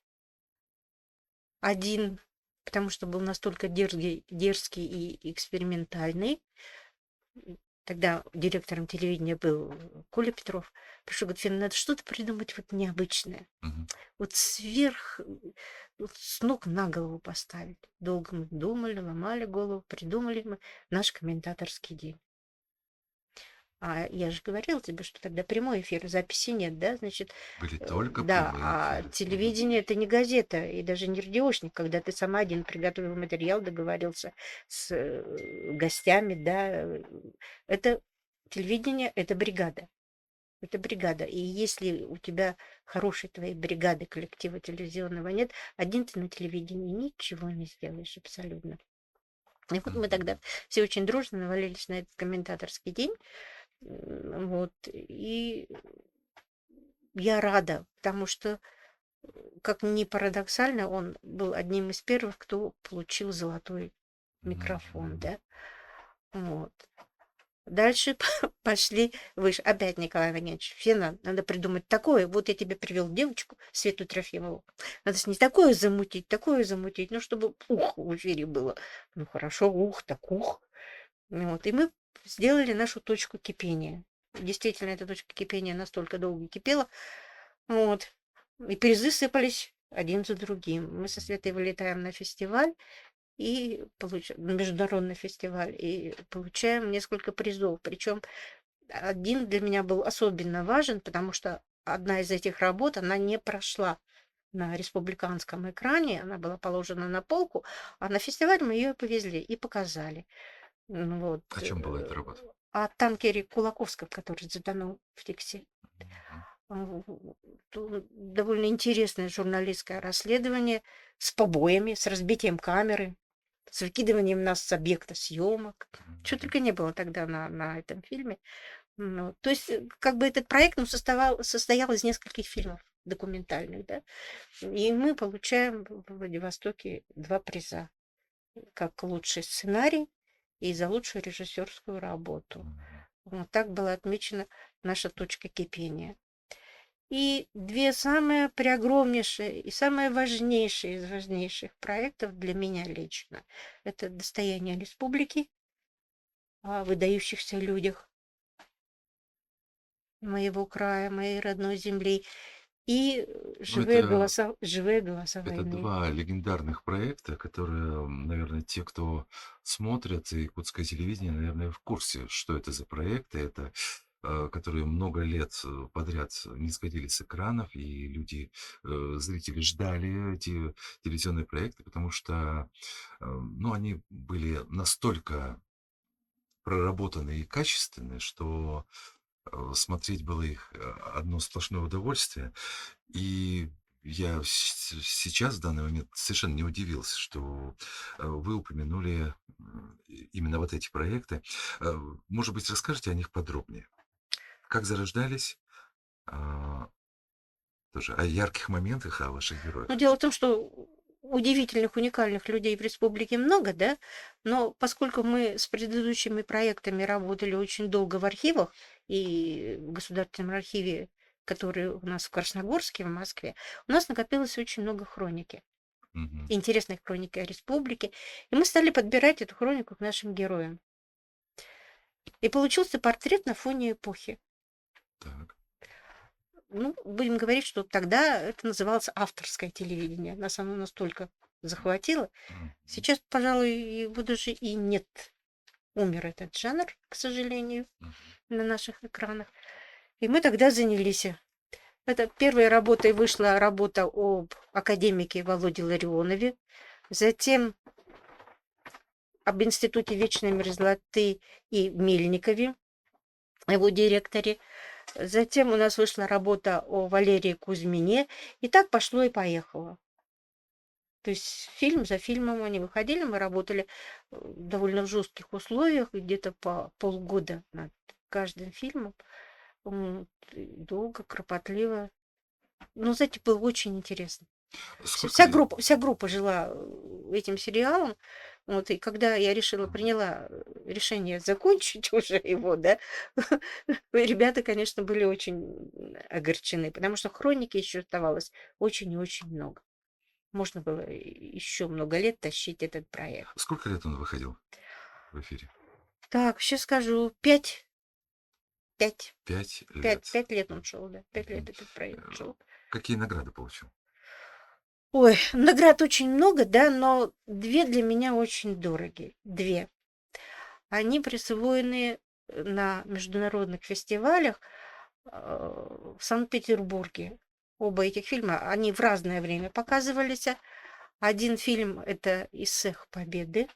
Один, потому что был настолько дерзкий и экспериментальный. Тогда директором телевидения был Коля Петров. Пришел, говорит: Фена, надо что-то придумать вот необычное. Вот вот с ног на голову поставить. Долго мы думали, ломали голову, придумали мы наш комментаторский день. А я же говорила тебе, что тогда прямой эфир, записи нет, да, значит... Были только Да, прямые а эфиры. телевидение это не газета и даже не радиошник, когда ты сама один приготовил материал, договорился с гостями, да. Это телевидение, это бригада. Это бригада. И если у тебя хорошей твоей бригады, коллектива телевизионного нет, один ты на телевидении ничего не сделаешь абсолютно. И вот мы тогда все очень дружно навалились на этот комментаторский день. Вот. И я рада, потому что, как ни парадоксально, он был одним из первых, кто получил золотой микрофон, да. Вот. Дальше пошли выше. Опять Николай Ваганович: Фена, надо придумать такое. Вот я тебе привел девочку, Свету Трофимову. Надо с ней такое замутить, ну, чтобы ух в эфире было. Ну, хорошо, ух, так ух. Вот. И мы сделали нашу точку кипения. Действительно, эта точка кипения настолько долго кипела. Вот. И призы сыпались один за другим. Мы со Светой вылетаем на фестиваль, и международный фестиваль, и получаем несколько призов. Причем один для меня был особенно важен, потому что одна из этих работ, она не прошла на республиканском экране, она была положена на полку, а на фестиваль мы ее повезли и показали. Вот. О чем была эта работа? О танкере Кулаковском, который затонул в Тиксе. Довольно интересное журналистское расследование с побоями, с разбитием камеры, с выкидыванием нас с объекта съемок. Чего только не было тогда на этом фильме. Ну, то есть, как бы этот проект состоял из нескольких фильмов документальных, да. И мы получаем в Владивостоке 2 приза. Как лучший сценарий и за лучшую режиссерскую работу. Вот так была отмечена наша точка кипения. И 2 самые преогромнейшие и самые важнейшие из важнейших проектов для меня лично — это «Достояние республики», о выдающихся людях моего края, моей родной земли, и живые голоса Это войны. 2 легендарных проекта, которые, наверное, те, кто смотрят якутское телевидение, наверное, в курсе, что это за проекты. Это которые много лет подряд не сходили с экранов, и люди, зрители ждали эти телевизионные проекты, потому что, ну, они были настолько проработаны и качественны, что смотреть было их одно сплошное удовольствие. И Я сейчас, в данный момент, совершенно не удивился, что вы упомянули именно вот эти проекты. Может быть, расскажете о них подробнее? Как зарождались? А, Тоже о ярких моментах, о ваших героях. Но дело в том, что удивительных, уникальных людей в республике много, да, но поскольку мы с предыдущими проектами работали очень долго в архивах и в Государственном архиве, который у нас в Красногорске, в Москве, у нас накопилось очень много хроники, Мгм. интересной хроники о республике, и мы стали подбирать эту хронику к нашим героям. И получился портрет на фоне эпохи. Так. Ну, будем говорить, что тогда это называлось авторское телевидение. Нас оно настолько захватило. Мгм. Сейчас, пожалуй, его даже и нет. Умер этот жанр, к сожалению, Мгм. на наших экранах. И мы тогда занялись. Это первой работой вышла работа об академике Володе Ларионове, затем об Институте вечной мерзлоты и Мельникове, его директоре. Затем у нас вышла работа о Валерии Кузьмине, и так пошло и поехало. То есть фильм за фильмом они выходили, мы работали довольно в жестких условиях, где-то по полгода над каждым фильмом. И долго, кропотливо. Ну, знаете, было очень интересно. Сколько Вся группа жила этим сериалом. Вот, и когда я приняла решение закончить уже его, да, ребята, конечно, были очень огорчены, потому что хроники еще оставалось очень и очень много. Можно было еще много лет тащить этот проект. Сколько лет он выходил в эфире? Так, сейчас скажу, 5 5 лет. лет он шел, да, 5 лет Мгм. этот проект шел. Какие награды получил? Ой, наград очень много, да, но 2 для меня очень дорогие. 2. Они присвоены на международных фестивалях в Санкт-Петербурге. Оба этих фильма, они в разное время показывались. Один фильм – это «Иссех Победы»,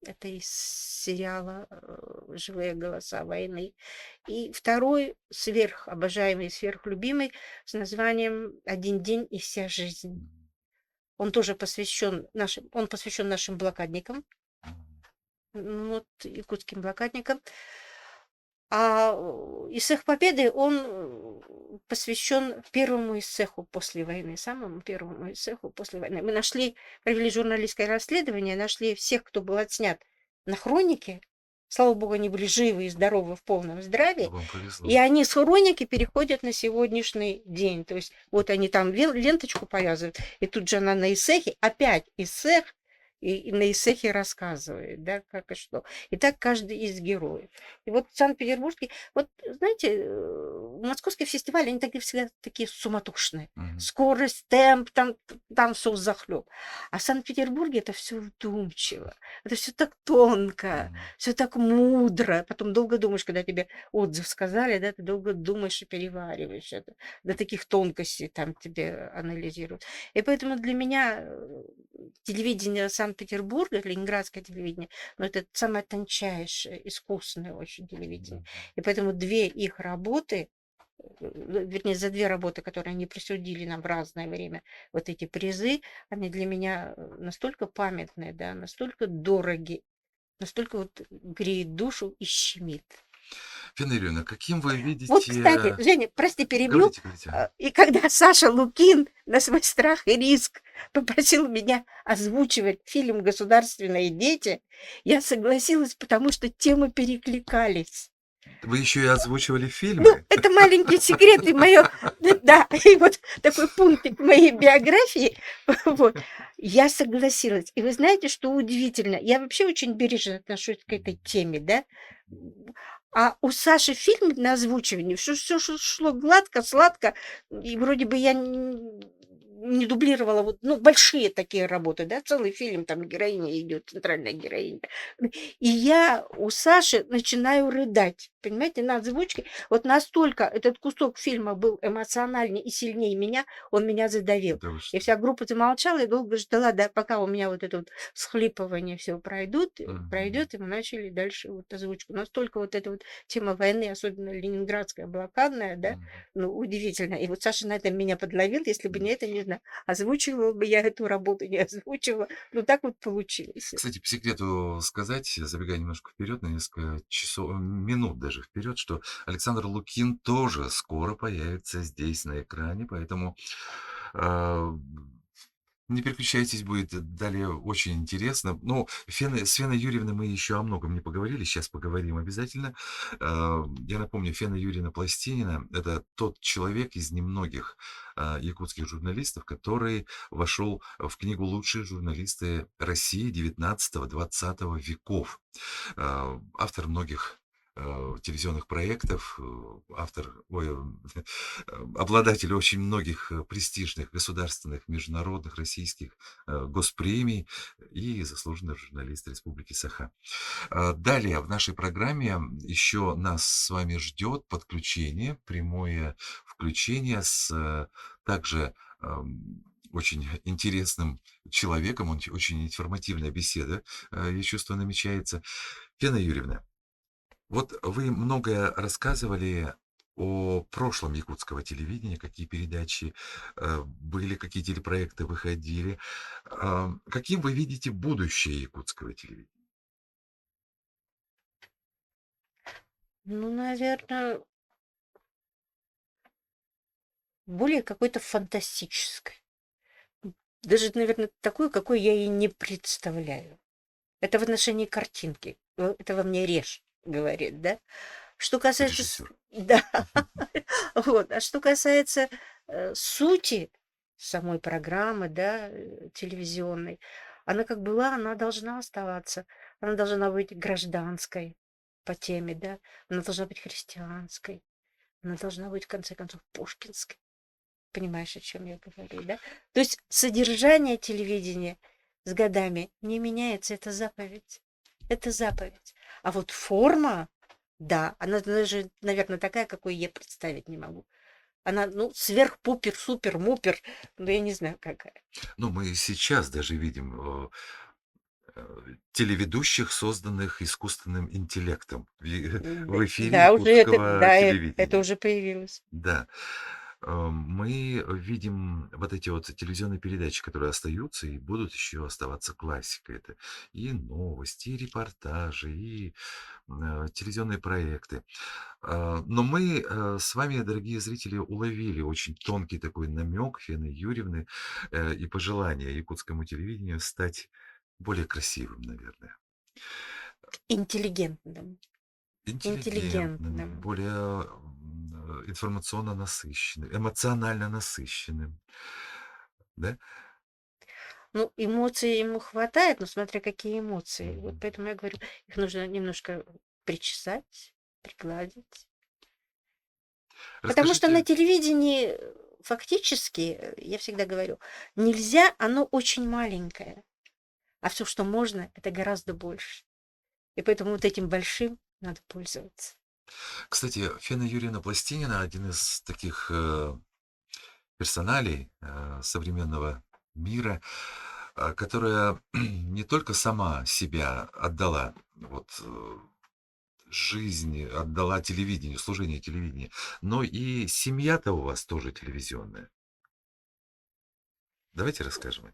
это из сериала «Живые голоса войны». И второй сверхобожаемый, сверхлюбимый с названием «Один день и вся жизнь». Он тоже посвящен нашим блокадникам, вот, якутским блокадникам. А Иссех Победы, он посвящен первому Иссеху после войны, самому первому Иссеху после войны. Мы провели журналистское расследование, нашли всех, кто был отснят на хронике. Слава богу, они были живы и здоровы в полном здравии. Вам повезло. И они с хроники переходят на сегодняшний день. То есть вот они там ленточку повязывают, и тут же она на Иссехе, опять Иссех, и на Иссехе рассказывает, да, как и что. И так каждый из героев. И вот Санкт-Петербургский, вот знаете, московские фестивали, они всегда такие суматошные. Мгм. Скорость, темп, там все взахлеб. А в Санкт-Петербурге это все вдумчиво, это все так тонко, Мгм. все так мудро. Потом долго думаешь, когда тебе отзыв сказали, да, ты долго думаешь и перевариваешь это. До таких тонкостей там тебе анализируют. И поэтому для меня телевидение Санкт-Петербурга, ленинградское телевидение, ну, это самое тончайшее, искусное очень телевидение. Да. И поэтому 2 их работы, вернее, за 2 работы, которые они присудили нам в разное время, вот эти призы, они для меня настолько памятные, да, настолько дороги, настолько вот греет душу и щемит. Фена Юрьевна, каким вы Вот, кстати, видите... Женя, прости, перебью. Говорите, говорите. Ага. И когда Саша Лукин на свой страх и риск попросил меня озвучивать фильм «Государственные дети», я согласилась, потому что темы перекликались. Вы еще и озвучивали Ну, фильмы? это маленький секрет и мое, да, и вот такой пунктик в моей биографии. Вот. Я согласилась. И вы знаете, что удивительно? Я вообще очень бережно отношусь к этой теме, да? А у Саши фильм на озвучивании все шло гладко, сладко, и вроде бы я не дублировала вот, ну, большие такие работы, да, целый фильм, там героиня идет, центральная героиня. И я у Саши начинаю рыдать, понимаете, на озвучке. Вот настолько этот кусок фильма был эмоциональнее и сильнее меня, он меня задавил. Да вы И что? вся группа замолчала, и долго ждала, да, пока у меня вот это вот всхлипывание все пройдет, Мгм. и мы начали дальше вот озвучку. Настолько вот эта вот тема войны, особенно ленинградская блокадная, да, Мгм. ну, удивительно. И вот Саша на этом меня подловил, если бы М. не это, не знаю, озвучивала бы я эту работу, не озвучивала. Ну, так вот получилось. Кстати, по секрету сказать, забегая немножко вперед, на несколько часов, минут даже вперед, что Александр Лукин тоже скоро появится здесь на экране, поэтому а, не переключайтесь, будет далее очень интересно. Ну, с Феной Юрьевной мы еще о многом не поговорили, сейчас поговорим обязательно. Я напомню, Фена Юрьевна Пластинина– это тот человек из немногих якутских журналистов, который вошел в книгу «Лучшие журналисты России 19-20 веков». Автор многих телевизионных проектов, обладатель очень многих престижных государственных, международных, российских госпремий и заслуженный журналист Республики Саха. Далее в нашей программе еще нас с вами ждет подключение, прямое включение с также очень интересным человеком, очень информативная беседа, я чувствую, намечается. Фена Юрьевна, вот вы многое рассказывали о прошлом якутского телевидения, какие передачи были, какие телепроекты выходили. Каким вы видите будущее якутского телевидения? Ну, наверное, более какой-то фантастической. Даже, наверное, такой, какой я и не представляю. Это в отношении картинки. Это во мне режь, говорит, да? Что касается... Режиссер. Да. Вот. А что касается сути самой программы, да, телевизионной, она как была, она должна оставаться. Она должна быть гражданской по теме, да. Она должна быть христианской. Она должна быть, в конце концов, пушкинской. Понимаешь, о чем я говорю, да? То есть содержание телевидения с годами не меняется, это заповедь. Это заповедь. А вот форма, да, она даже, наверное, такая, какой я представить не могу. Она, ну, сверх-пупер, супер-мупер, но я не знаю, какая. Ну, мы сейчас даже видим телеведущих, созданных искусственным интеллектом в эфире Да, уже это, якутского да, это телевидения. уже появилось. Да. Мы видим вот эти вот телевизионные передачи, которые остаются и будут еще оставаться классикой. Это и новости, и репортажи, и телевизионные проекты. Но мы с вами, дорогие зрители, уловили очень тонкий такой намек Фены Юрьевны и пожелание якутскому телевидению стать более красивым, наверное, Интеллигентным. интеллигентным, Интеллигентным. более информационно насыщенным, эмоционально насыщенным, да? Ну, эмоций ему хватает, но смотря какие эмоции. Вот Мгм. поэтому я говорю, их нужно немножко причесать, пригладить. Потому что на Расскажите, телевидении фактически, я всегда говорю, нельзя, оно очень маленькое. А все, что можно, это гораздо больше. И поэтому вот этим большим надо пользоваться. кстати, Фена Юрьевна Пластинина один из таких персоналей современного мира, которая не только сама себя отдала вот, жизни, отдала телевидению, служение телевидению, но и семья-то у вас тоже телевизионная. Давайте расскажем.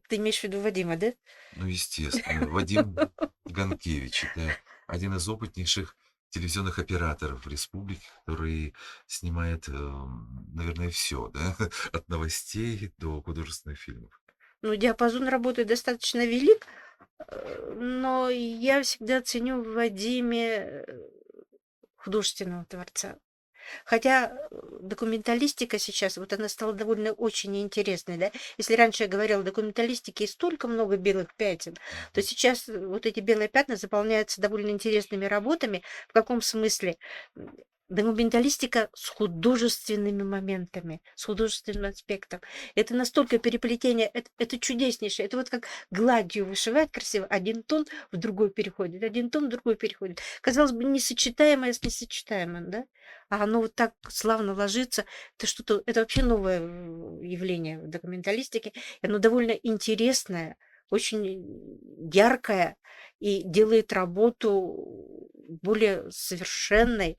Ты имеешь в виду Вадима, да? Ну, естественно, Вадим Ганкевич– это один из опытнейших телевизионных операторов в республике, который снимает, наверное, все, да? От новостей до художественных фильмов. Ну, диапазон работы достаточно велик, но я всегда ценю в Вадиме художественного творца. Хотя документалистика сейчас, вот она стала довольно очень интересной, да. Если раньше я говорила, документалистики столько много белых пятен, то сейчас вот эти белые пятна заполняются довольно интересными работами. В каком смысле? документалистика с художественными моментами, с художественным аспектом. Это настолько переплетение, это чудеснейшее. Это вот как гладью вышивает красиво, один тон в другой переходит, один тон в другой переходит. Казалось бы, несочетаемое с несочетаемым, да? А оно вот так славно ложится. Это что-то, это вообще новое явление в документалистике. И оно довольно интересное, очень яркое и делает работу более совершенной.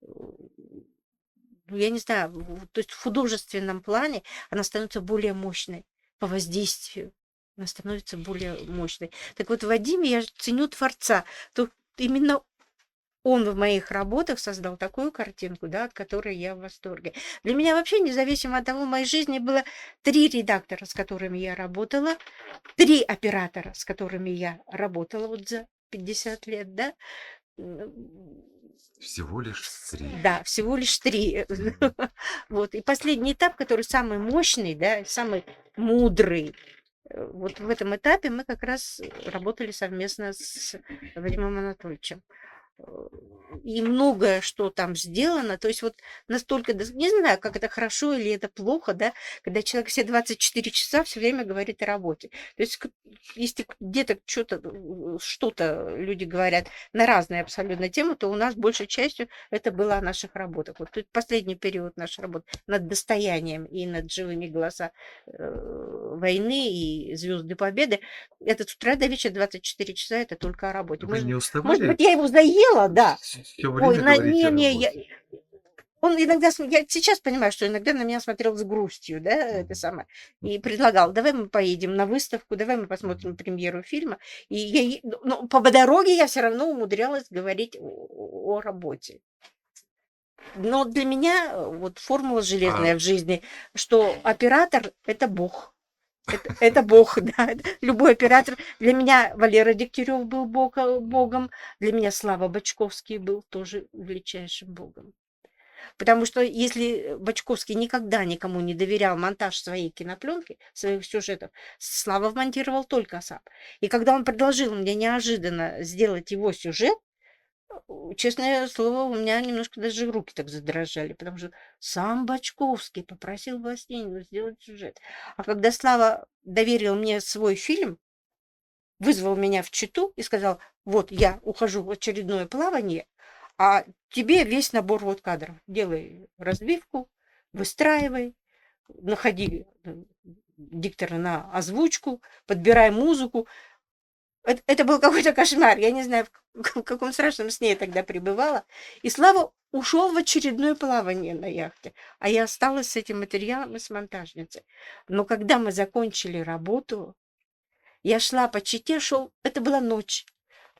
Ну, я не знаю, то есть в художественном плане она становится более мощной по воздействию. Она становится более мощной. Так вот, в Вадиме я ценю творца. Тут именно он в моих работах создал такую картинку, да, от которой я в восторге. Для меня вообще, независимо от того, в моей жизни было 3 редактора, с которыми я работала, 3 оператора, с которыми я работала вот за 50 лет, да. Всего лишь 3. Да, всего лишь 3. Вот. И последний этап, который самый мощный, да, самый мудрый, вот в этом этапе мы как раз работали совместно с Вадимом Анатольевичем. И многое, что там сделано, то есть вот настолько, не знаю, как это хорошо или это плохо, да, когда человек все 24 часа все время говорит о работе. То есть если где-то что-то люди говорят на разные абсолютно темы, то у нас большей частью это было о наших работах. Вот тут последний период нашей работы над достоянием и над живыми голоса войны и звезды победы, это с утра до вечера 24 часа это только о работе. Вы не Может уставали? быть, я его заела, да. Все Ой, время говорить о не, работе. он иногда, я сейчас понимаю, что иногда на меня смотрел с грустью, да, это самое, и предлагал, давай мы поедем на выставку, давай мы посмотрим премьеру фильма. И но по дороге я все равно умудрялась говорить о работе. Но для меня вот формула железная в жизни, что оператор – это бог. Это бог, да. Любой оператор. Для меня Валера Дегтярев был богом, для меня Слава Бочковский был тоже величайшим богом. Потому что если Бочковский никогда никому не доверял монтаж своей кинопленки, своих сюжетов, Слава вмонтировал только сам. И когда он предложил мне неожиданно сделать его сюжет, честное слово, у меня немножко даже руки так задрожали, потому что сам Бочковский попросил Властенина сделать сюжет. А когда Слава доверил мне свой фильм, вызвал меня в Читу и сказал, вот я ухожу в очередное плавание, а тебе весь набор вот кадров. Делай разбивку, выстраивай, находи диктора на озвучку, подбирай музыку. Это был какой-то кошмар. Я не знаю, в каком страшном сне я тогда пребывала. И Слава ушел в очередное плавание на яхте. А я осталась с этим материалом и с монтажницей. Но когда мы закончили работу, я шла по Чите, это была ночь.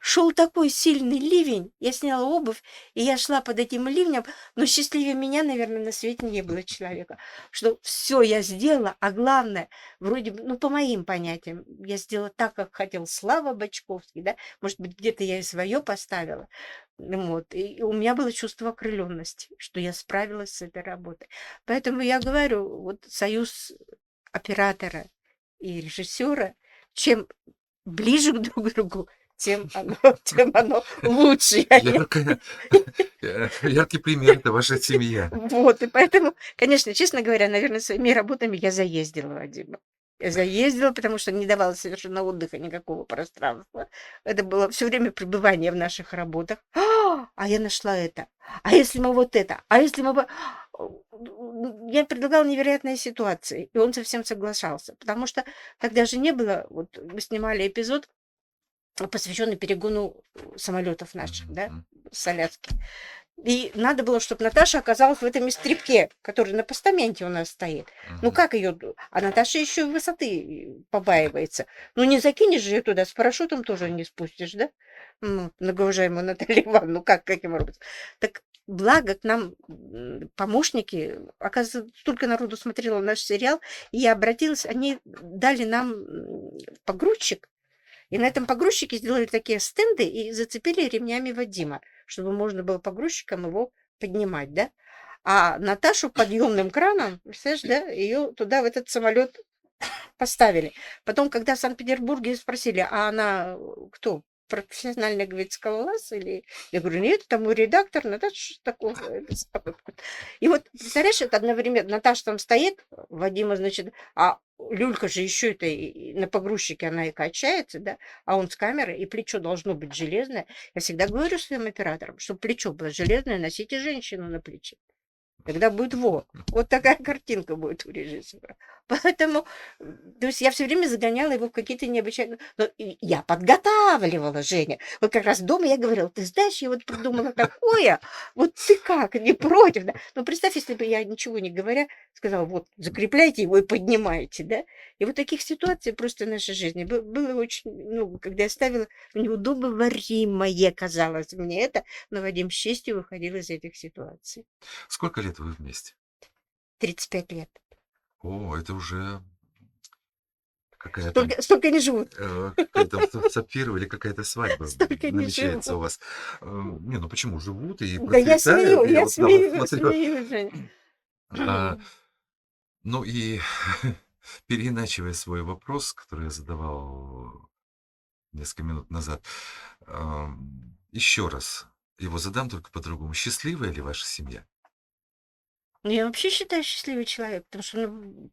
Шел такой сильный ливень, я сняла обувь, и я шла под этим ливнем, но счастливее меня, наверное, на свете не было человека, что все я сделала, а главное, вроде бы, по моим понятиям, я сделала так, как хотел Слава Бочковский, да, может быть, где-то я и свое поставила, вот, и у меня было чувство окрыленности, что я справилась с этой работой. Поэтому я говорю, вот союз оператора и режиссера, чем ближе друг к другу, тем оно лучше. Яркий пример – это ваша семья. Вот, и поэтому, конечно, честно говоря, наверное, своими работами я заездила Вадима. Я заездила, потому что не давала совершенно отдыха, никакого пространства. Это было все время пребывание в наших работах. А я нашла это. А если мы вот это? А если мы... Я предлагала невероятные ситуации, и он совсем соглашался. Потому что тогда же не было... Вот мы снимали эпизод, посвященный перегону самолетов наших, да, с Аляски. И надо было, чтобы Наташа оказалась в этом истребке, который на постаменте у нас стоит. Ну как ее? А Наташа еще высоты побаивается. Ну не закинешь же ее туда, с парашютом тоже не спустишь, да? Многоуважаемую Наталью Ивановну, каким образом? Так благо к нам помощники, оказывается, столько народу смотрело наш сериал, и я обратилась, они дали нам погрузчик, и на этом погрузчике сделали такие стенды и зацепили ремнями Вадима, чтобы можно было погрузчиком его поднимать, да? А Наташу подъемным краном, представляешь, да, ее туда, в этот самолет поставили. Потом, когда в Санкт-Петербурге спросили, а она кто? профессиональный, говорит, скалолаз или... Я говорю, нет, там мой редактор, Наташа, что такого? Это самое. И вот, представляешь, это одновременно Наташа там стоит, Вадима, значит, а Люлька же еще это на погрузчике, она и качается, да, а он с камерой, и плечо должно быть железное. Я всегда говорю своим операторам, чтобы плечо было железное, носите женщину на плече. Тогда будет вот такая картинка будет у режиссера. Поэтому, то есть я все время загоняла его в какие-то необычайные... Но я подготавливала, Женя. Вот как раз дома я говорила, ты знаешь, я вот придумала такое, вот ты как, не против, да? Ну, представь, если бы я, ничего не говоря, сказала, вот, закрепляйте его и поднимайте, да? И вот таких ситуаций просто в нашей жизни было очень много, когда я ставила в неудобоваримое, казалось мне это, но Вадим с честью выходил из этих ситуаций. Сколько лет вы вместе? 35 лет. О, это уже какая-то Столько не живут. какая-то сапфировая или какая-то свадьба Столько не намечается у живут. вас. Не, ну почему? Живут и Да я процветают. Я вот, да, вот смотрю. смею, Жень. А, Ну и переиначивая свой вопрос, который я задавал несколько минут назад, еще раз его задам, только по-другому. Счастливая ли ваша семья? Ну, я вообще считаю счастливый человек, потому что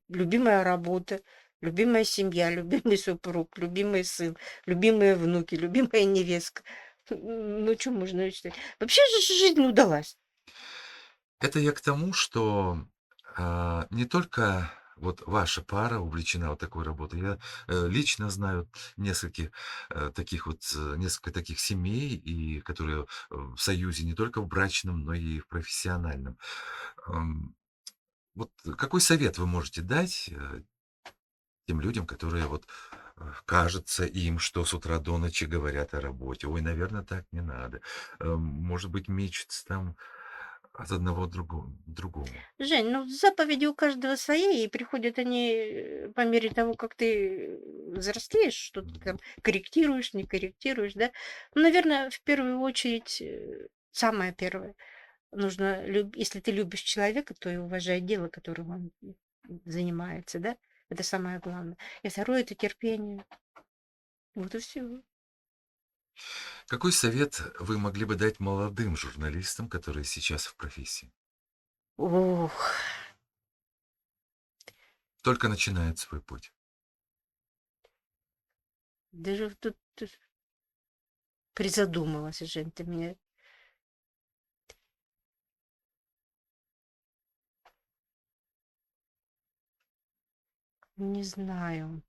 любимая работа, любимая семья, любимый супруг, любимый сын, любимые внуки, любимая невестка. Ну, что можно считать? Вообще же жизнь удалась. Это я к тому, что не только вот ваша пара увлечена вот такой работой. Я лично знаю несколько таких семей, и которые в союзе не только в брачном, но и в профессиональном. Ам, Вот какой совет вы можете дать тем людям, которые вот кажется им, что с утра до ночи говорят о работе. Ой, наверное, так не надо. Может быть, мечется там от одного другому. Жень, ну заповеди у каждого свои, и приходят они по мере того, как ты взрослеешь, что ты там корректируешь, не корректируешь, да. Ну, наверное, в первую очередь, самое первое, нужно, если ты любишь человека, то и уважай дело, которым он занимается, да. Это самое главное. И второе– это терпение. Вот и все. Какой совет вы могли бы дать молодым журналистам, которые сейчас в профессии? Ух, Только начинают свой путь. даже тут призадумалась, Жень, ты меня. Не знаю.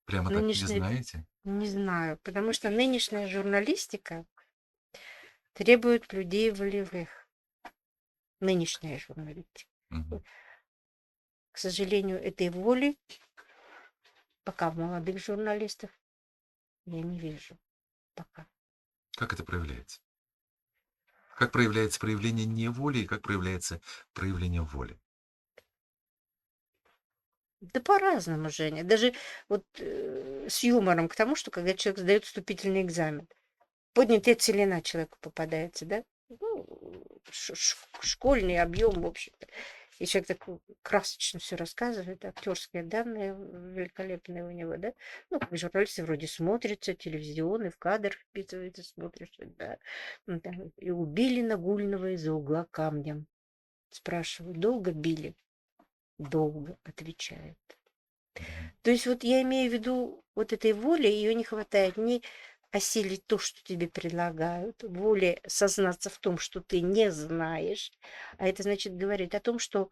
Прямо так не Нынешняя, знаете? не знаю, потому что нынешняя журналистика требует людей волевых. Нынешняя журналистика. Мгм. К сожалению, этой воли пока в молодых журналистов я не вижу. Пока. Как это проявляется? Как проявляется проявление неволи и как проявляется проявление воли? Да по-разному, Женя. Даже вот с юмором к тому, что когда человек сдает вступительный экзамен, поднятая целина человеку попадается, да? Ну, школьный объем, в общем-то. И человек так красочно все рассказывает, актерские данные великолепные у него, да? Ну, как журналисты вроде смотрятся, телевизионы, в кадр вписывается, смотришь, да. Ну, там, и убили Нагульного из-за угла камнем. Спрашиваю, долго били? Долго, отвечает. То есть вот я имею в виду вот этой воли, ее не хватает не осилить то, что тебе предлагают, воли сознаться в том, что ты не знаешь, а это значит говорить о том, что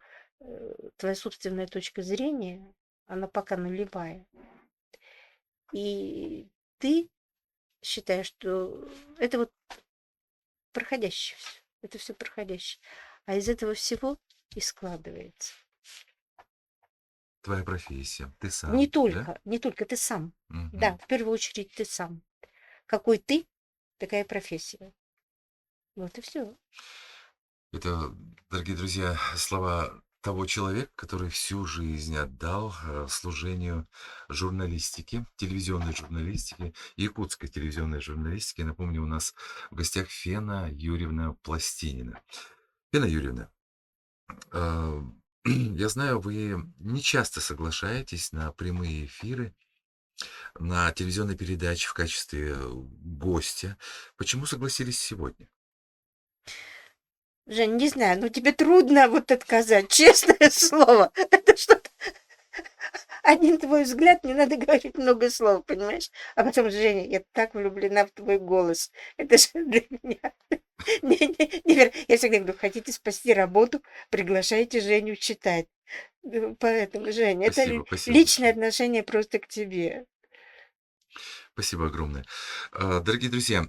твоя собственная точка зрения, она пока нулевая. И ты считаешь, что это вот проходящее всё. Это все проходящее. А из этого всего и складывается. Твоя профессия, ты Не сам, да? только, не только ты сам. Да, Мгм. в первую очередь ты сам. Какой ты, такая профессия. Вот и все. Это, дорогие друзья, слова того человека, который всю жизнь отдал служению журналистики, телевизионной журналистики, якутской телевизионной журналистики. Напомню, у нас в гостях Фена Юрьевна Пластинина. Фена Юрьевна, э, я знаю, вы не часто соглашаетесь на прямые эфиры, на телевизионной передаче в качестве гостя. Почему согласились сегодня? Жень, не знаю, ну тебе трудно вот отказать, честное слово. Это что-то... Один твой взгляд, не надо говорить много слов, понимаешь? А потом, Женя, я так влюблена в твой голос. Это же для меня... Я всегда говорю, хотите спасти работу, приглашайте Женю читать. Поэтому, Женя, это Спасибо личное большое. отношение просто к тебе. Спасибо огромное. Дорогие друзья,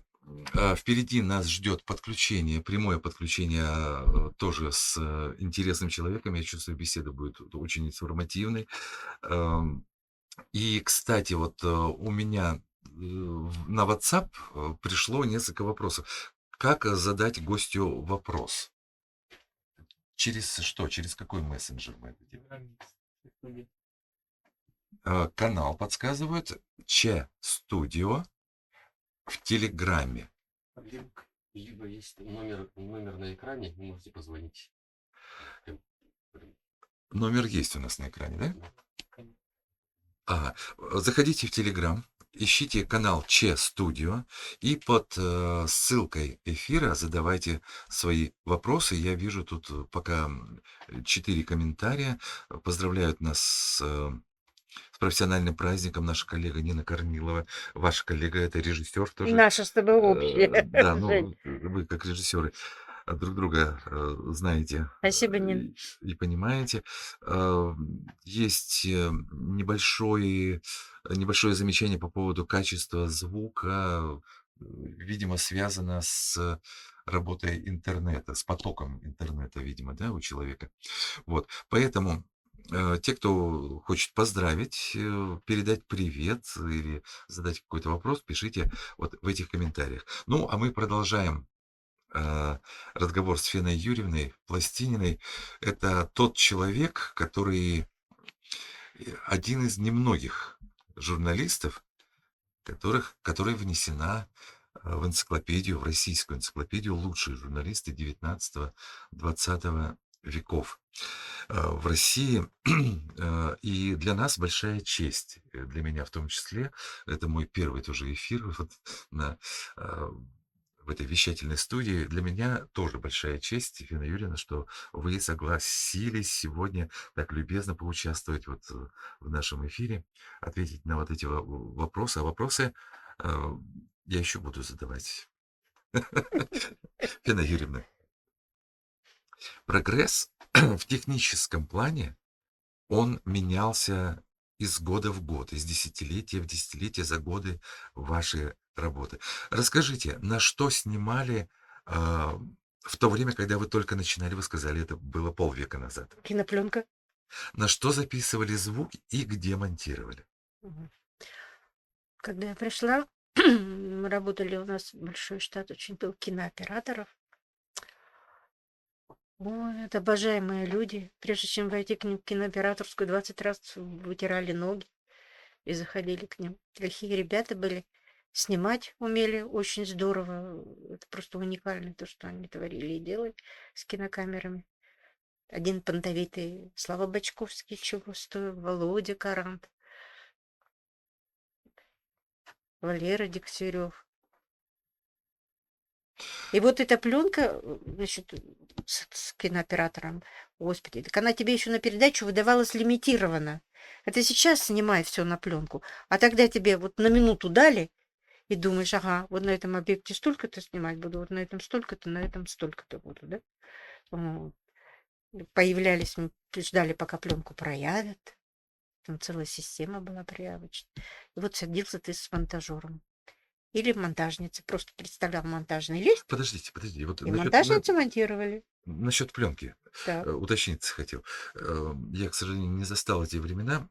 впереди нас ждет подключение, прямое подключение тоже с интересным человеком. Я чувствую, беседа будет очень информативной. И, кстати, вот у меня на WhatsApp пришло несколько вопросов. Как задать гостю вопрос? Через что? Через какой мессенджер мы это делаем? Канал подсказывает Че Студио в Телеграме. Либо есть номер на экране, вы можете позвонить. Номер есть у нас на экране, да? Заходите в Телеграм, ищите канал Че Студио и под ссылкой эфира задавайте свои вопросы. Я вижу тут пока 4 комментария. Поздравляют нас с профессиональным праздником наша коллега Нина Корнилова. Ваша коллега, это режиссер тоже. Наша с тобой общая. Да, Жень. ну вы как режиссеры друг друга знаете Спасибо, Нин. и понимаете. Есть небольшое замечание по поводу качества звука, видимо, связано с работой интернета, с потоком интернета, видимо, да, у человека. Вот, поэтому те, кто хочет поздравить, передать привет или задать какой-то вопрос, пишите вот в этих комментариях. Ну, а мы продолжаем разговор с Феной Юрьевной Пластининой. Это тот человек, который один из немногих журналистов, которая внесена в энциклопедию, в российскую энциклопедию «Лучшие журналисты 19-20 веков» в России. И для нас большая честь, для меня в том числе, это мой первый тоже эфир вот в этой вещательной студии. Для меня тоже большая честь, Фина Юрьевна, что вы согласились сегодня так любезно поучаствовать вот в нашем эфире, ответить на вот эти вопросы. А вопросы я еще буду задавать. Фина Юрьевна, прогресс в техническом плане, он менялся из года в год, из десятилетия в десятилетие за годы вашей работы. Расскажите, на что снимали в то время, когда вы только начинали, вы сказали, это было полвека назад. Кинопленка. На что записывали звук и где монтировали? Когда я пришла, мы работали, у нас большой штат очень был кинооператоров. Ой, это обожаемые люди. Прежде чем войти к ним в кинооператорскую, 20 раз вытирали ноги и заходили к ним. Лихие ребята были. Снимать умели очень здорово. Это просто уникально, то, что они творили и делали с кинокамерами. Один понтовитый Слава Бочковский, чего стоил, Володя Карант, Валера Дегтярев. И вот эта пленка, значит, с кинооператором, господи, так она тебе еще на передачу выдавалась лимитированно. Это сейчас снимай все на пленку, а тогда тебе вот на минуту дали, и думаешь, ага, вот на этом объекте столько-то снимать буду, вот на этом столько-то, на этом столько-то буду, да? Вот. Появлялись, мы ждали, пока пленку проявят. Там целая система была проявочная. И вот садился ты с монтажером. Или монтажница. Просто представлял монтажный лист. Подождите. Вот И монтажницу монтировали. насчет пленки Так. уточнить хотел. Я, к сожалению, не застал эти времена,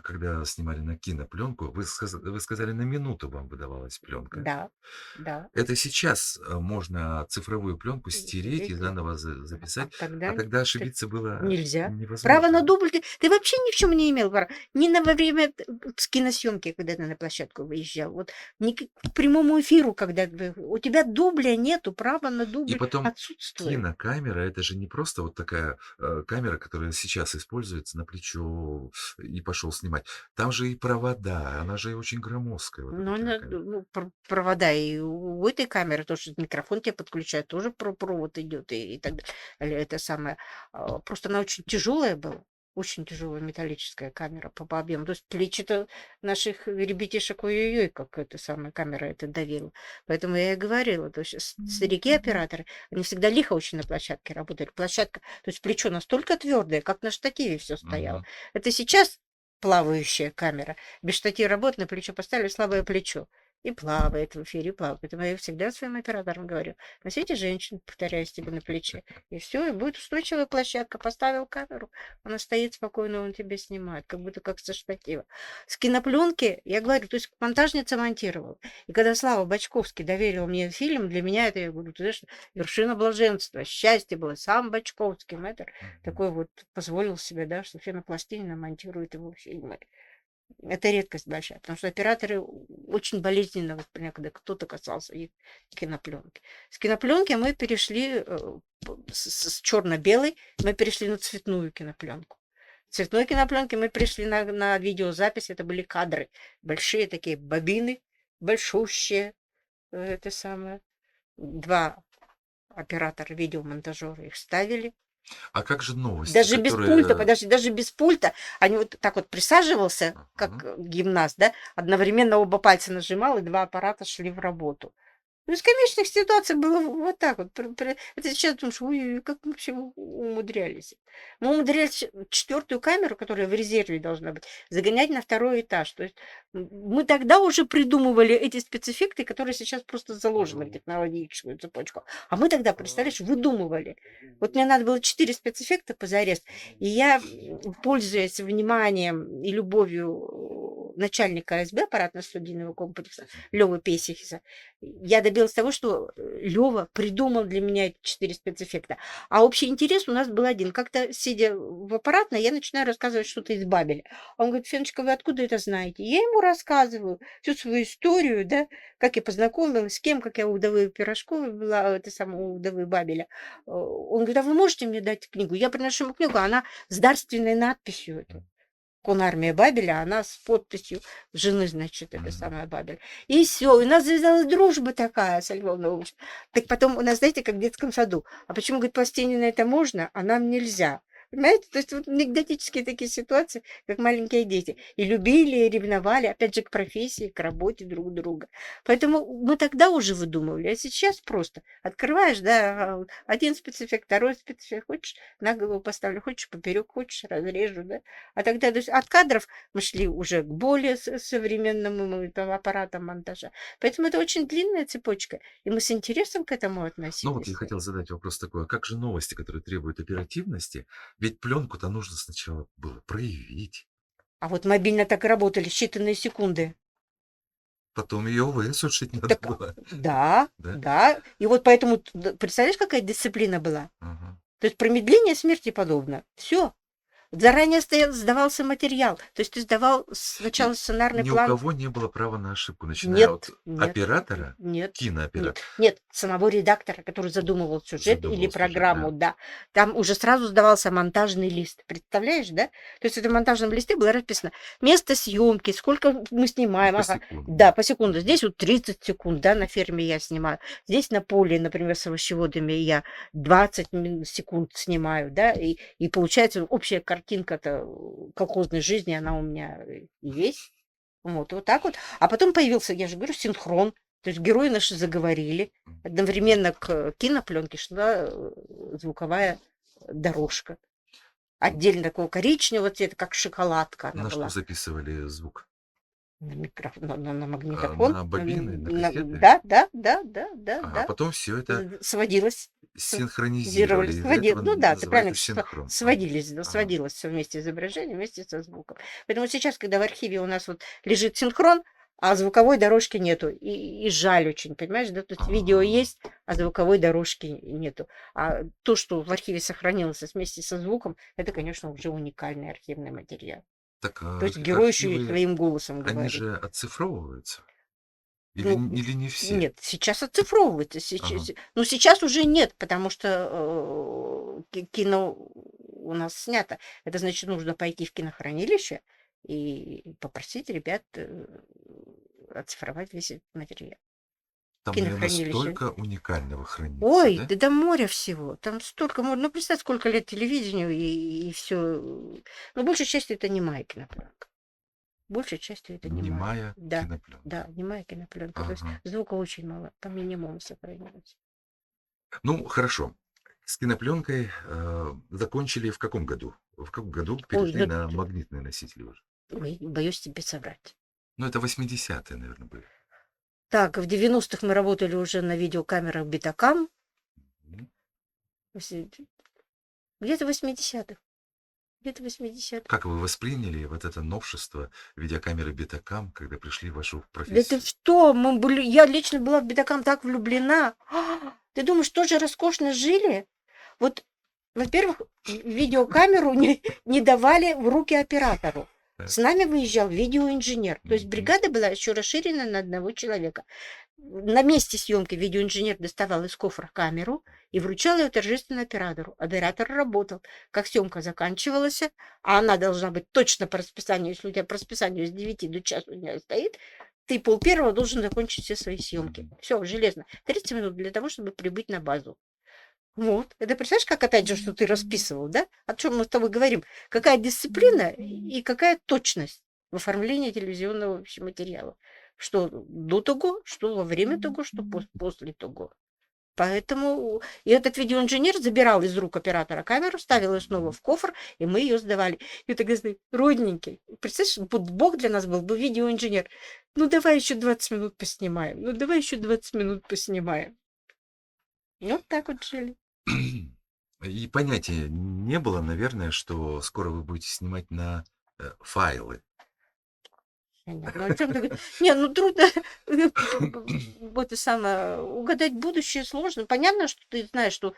когда снимали на кинопленку. Вы сказали, на минуту вам выдавалась пленка. Да. Это сейчас можно цифровую пленку стереть и заново записать, а тогда ошибиться было нельзя. невозможно. Право на дубль ты вообще ни в чем не имел права. Ни во время киносъемки, когда ты на площадку выезжал. Вот ни к прямому эфиру, когда у тебя дубля нету, права на И дубль потом отсутствует. кинокамера, это же не просто вот такая камера, которая сейчас используется на плечо и пошел пошел снимать. Там же и провода, она же очень громоздкая, вот Ну, эта кинокамера. ну, провода и у этой камеры, то, что микрофон тебе подключают, тоже провод идет и так далее. Это самое. Просто она очень тяжелая была. Очень тяжелая металлическая камера по объему. То есть плечи-то наших ребятишек, ой-ой-ой, как эта самая камера это давила. Поэтому я и говорила, то есть старики-операторы, они всегда лихо очень на площадке работали. Площадка, то есть плечо настолько твердое, как на штативе все стояло. Мгм. Это сейчас плавающая камера. Без штатива работает, на плечо поставили слабое плечо. И плавает в эфире, плавает. Поэтому я всегда своим операторам говорю, носите женщину, повторяюсь тебе на плече. И все, и будет устойчивая площадка. Поставил камеру, она стоит спокойно, он тебе снимает, как будто как со штатива. С кинопленки, я говорю, то есть монтажница монтировала. И когда Слава Бочковский доверил мне фильм, для меня это, я говорю, ты знаешь, вершина блаженства, счастье было. Сам Бочковский, мэтр, такой вот позволил себе, да, что фенопластинина монтирует его фильмы. Это редкость большая, потому что операторы очень болезненно воспринимают, когда кто-то касался их кинопленки. С кинопленки мы перешли с черно-белой, мы перешли на цветную кинопленку. С цветной кинопленки мы пришли на видеозапись, это были кадры, большие такие бобины, большущие, это самое. Два оператора, видеомонтажера их ставили. А как же новости, Даже без пульта, которые... подожди, даже без пульта. Они вот так вот присаживался, Ага. как гимнаст, да, одновременно оба пальца нажимал, и два аппарата шли в работу. Ну, из комичных ситуаций было вот так вот. Это сейчас думаешь, ой, как мы вообще умудрялись. Мы умудрялись четвертую камеру, которая в резерве должна быть, загонять на второй этаж. То есть мы тогда уже придумывали эти спецэффекты, которые сейчас просто заложены в технологическую цепочку. А мы тогда, представляешь, выдумывали. Вот мне надо было 4 спецэффекта позарез. И я, пользуясь вниманием и любовью начальника АСБ, аппаратно-студийного комплекса, Лёвы Песихиса, я добилась того, что Лёва придумал для меня эти 4 спецэффекта. А общий интерес у нас был один. Как-то, сидя в аппаратной, я начинаю рассказывать что-то из Бабеля. Он говорит, Феночка, вы откуда это знаете? Я ему рассказываю всю свою историю, да, как я познакомилась, с кем, как я у Удовы Пирожковой была, это самое, у Удовы Бабеля. Он говорит, а вы можете мне дать книгу? Я приношу ему книгу, она с дарственной надписью. Конармия Бабеля, она с подписью жены, значит, это самая Бабель. И все, у нас завязалась дружба такая с Львом Наумовичем. Так потом у нас, знаете, как в детском саду. А почему, говорит, Пластинина это можно, а нам нельзя? Понимаете? То есть вот анекдотические такие ситуации, как маленькие дети. И любили, и ревновали, опять же, к профессии, к работе друг друга. Поэтому мы тогда уже выдумывали, а сейчас просто открываешь, да, один спецэффект, второй спецэффект, хочешь, на голову поставлю, хочешь, поперек, хочешь, разрежу, да. А тогда то есть, от кадров мы шли уже к более современному там, аппаратам монтажа. Поэтому это очень длинная цепочка, и мы с интересом к этому Ну вот относились. я хотел задать вопрос такой, а как же новости, которые требуют оперативности? Ведь пленку-то нужно сначала было проявить, А вот мобильно так и работали, считанные секунды. потом ее высушить надо Так, было, да, да? да. И вот поэтому, представляешь, какая дисциплина была? Ага. То есть промедление смерти подобно. Все. Заранее сдавался материал. То есть ты сдавал сначала сценарный Ни у план. кого не было права на ошибку, начиная Нет, от нет, оператора, нет, кинооператора, нет, самого редактора, который задумывал сюжет или задумывал сюжет, программу, да. да. Там уже сразу сдавался монтажный лист. Представляешь, да? То есть в этом монтажном листе было расписано место съемки, сколько мы снимаем. По Ага. секунде. Да, по секунду. Здесь вот 30 секунд, да, на ферме я снимаю. Здесь на поле, например, с овощеводами я 20 секунд снимаю, да, и получается общая картинка-то колхозной жизни, она у меня есть. Вот так вот. А потом появился, я же говорю, синхрон. То есть герои наши заговорили. Одновременно к кинопленке шла звуковая дорожка. Отдельно такого коричневого цвета, как шоколадка она На что была. записывали звук? На на магнитофон. На бобины, на кассеты? Да. Потом все это Сводилось. синхронизировали. Из-за Сводилось. этого Ну да, ты правильно, называется синхрон. сводились, Ага. сводилось все вместе изображение, вместе со звуком. Поэтому сейчас, когда в архиве у нас вот лежит синхрон, а звуковой дорожки нету. И жаль очень, понимаешь, да? То есть видео А. есть, а звуковой дорожки нету. А то, что в архиве сохранилось вместе со звуком, это, конечно, уже уникальный архивный материал. Так, То есть герой еще и архивы, своим голосом они говорит. же оцифровываются? Ну, Или не все? Нет, сейчас оцифровывается. Ага. Ну, сейчас уже нет, потому что кино у нас снято. Это значит, нужно пойти в кинохранилище и попросить ребят оцифровать весь этот материал. Там, наверное, Кинохранилище. столько уникального хранится, Ой, да? да до моря всего. Там столько можно. Ну, представь, сколько лет телевидению и все. Но большей частью это немая кинопленка. Большей частью это немая. Немая Да, кинопленка. да, немая кинопленка. То есть Ага. звука очень мало, по минимуму сохраняется. Ну, хорошо. С кинопленкой закончили в каком году? В каком году перешли да- на магнитные носители уже? Ой, боюсь тебе соврать. Ну, это 80-е, наверное, были. Так, в 90-х мы работали уже на видеокамерах Betacam. Мгм. Где-то 80-х. Где-то 80-х. Как вы восприняли вот это новшество видеокамеры Betacam, когда пришли в вашу Да ты профессию? что? Я лично была в Betacam так влюблена. Ты думаешь, тоже роскошно жили? Вот, во-первых, видеокамеру не давали в руки оператору. Так. С нами выезжал видеоинженер. То есть Мгм. бригада была еще расширена на одного человека. На месте съемки видеоинженер доставал из кофра камеру и вручал ее торжественно оператору. Оператор работал. Как съемка заканчивалась, а она должна быть точно по расписанию, если у тебя по расписанию с 9 до часу дня стоит, ты 11:30 должен закончить все свои съемки. Мгм. Все, железно. 30 минут для того, чтобы прибыть на базу. Вот. Это представляешь, как опять же, что ты расписывал, да? О чем мы с тобой говорим? Какая дисциплина и какая точность в оформлении телевизионного вообще материала. Что до того, что во время того, что после того. Поэтому и этот видеоинженер забирал из рук оператора камеру, ставил ее снова в кофр, и мы ее сдавали. И ты говоришь, родненький, представляешь, вот Бог для нас был бы видеоинженер. Ну, давай еще 20 минут поснимаем. Ну, давай еще 20 минут поснимаем. И вот так вот жили. И понятия не было, наверное, что скоро вы будете снимать на файлы. Понятно. Ну, о чем ты говоришь? Не, ну трудно вот и самое, угадать будущее сложно. Понятно, что ты знаешь, что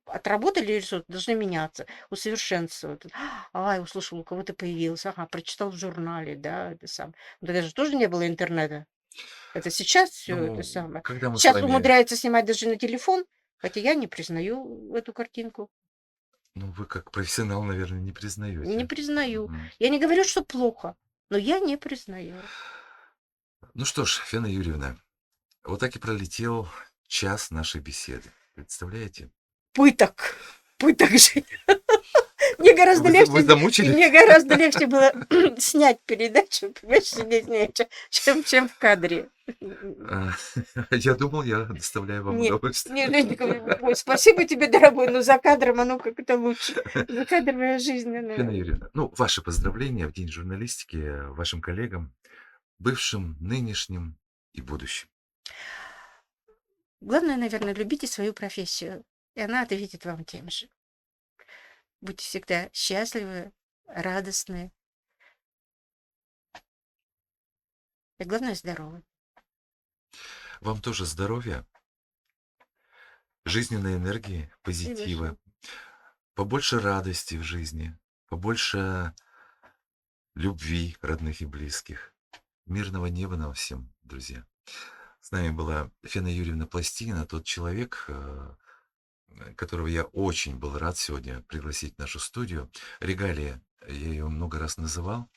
отработали рисунок, должны меняться, усовершенствоваться. Ай, услышал, у кого-то появился, ага, прочитал в журнале, да, это сам. Но тогда же тоже не было интернета. Это сейчас все это Ну, самое. когда мы с Сейчас вами, умудряется снимать даже на телефон, хотя я не признаю эту картинку. ну, вы как профессионал, наверное, не Не признаете. признаю. Мгм. Я не говорю, что плохо, но я не признаю. Ну что ж, Фена Юрьевна, вот так и пролетел час нашей беседы. Представляете? Пыток. Пыток же. Мне гораздо Вы легче, замучились? мне гораздо легче было снять передачу, понимаешь, сидеть в ней, чем в кадре. А, Я думал, я доставляю вам Не, удовольствие. Женечка, ой, спасибо тебе, дорогой, но за кадром оно как-то лучше. За кадровая жизнь, Фена она... Юрьевна, ну, ваши поздравления в День журналистики вашим коллегам, бывшим, нынешним и будущим. Главное, наверное, любите свою профессию, и она ответит вам тем же. Будьте всегда счастливы, радостны, и главное, здоровы. Вам тоже здоровья, жизненной энергии, позитива, побольше радости в жизни, побольше любви родных и близких. Мирного неба нам всем, друзья. С нами была Фена Юрьевна Пластинина, тот человек, которого я очень был рад сегодня пригласить в нашу студию. Регалия, я ее много раз называл.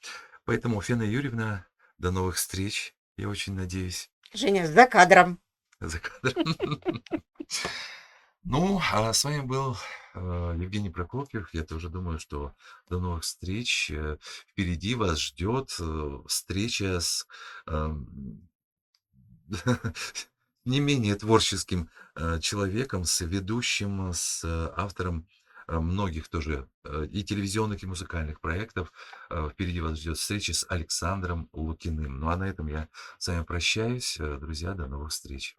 Поэтому, Фена Юрьевна, до новых встреч, я очень надеюсь. Женя, за кадром. За кадром. Ну, а с вами был Евгений Прокопьев. Я тоже думаю, что до новых встреч. Впереди вас ждет встреча с не менее творческим человеком, с ведущим, с автором многих тоже и телевизионных, и музыкальных проектов. Впереди вас ждет встреча с Александром Лукиным. Ну а на этом я с вами прощаюсь. Друзья, до новых встреч.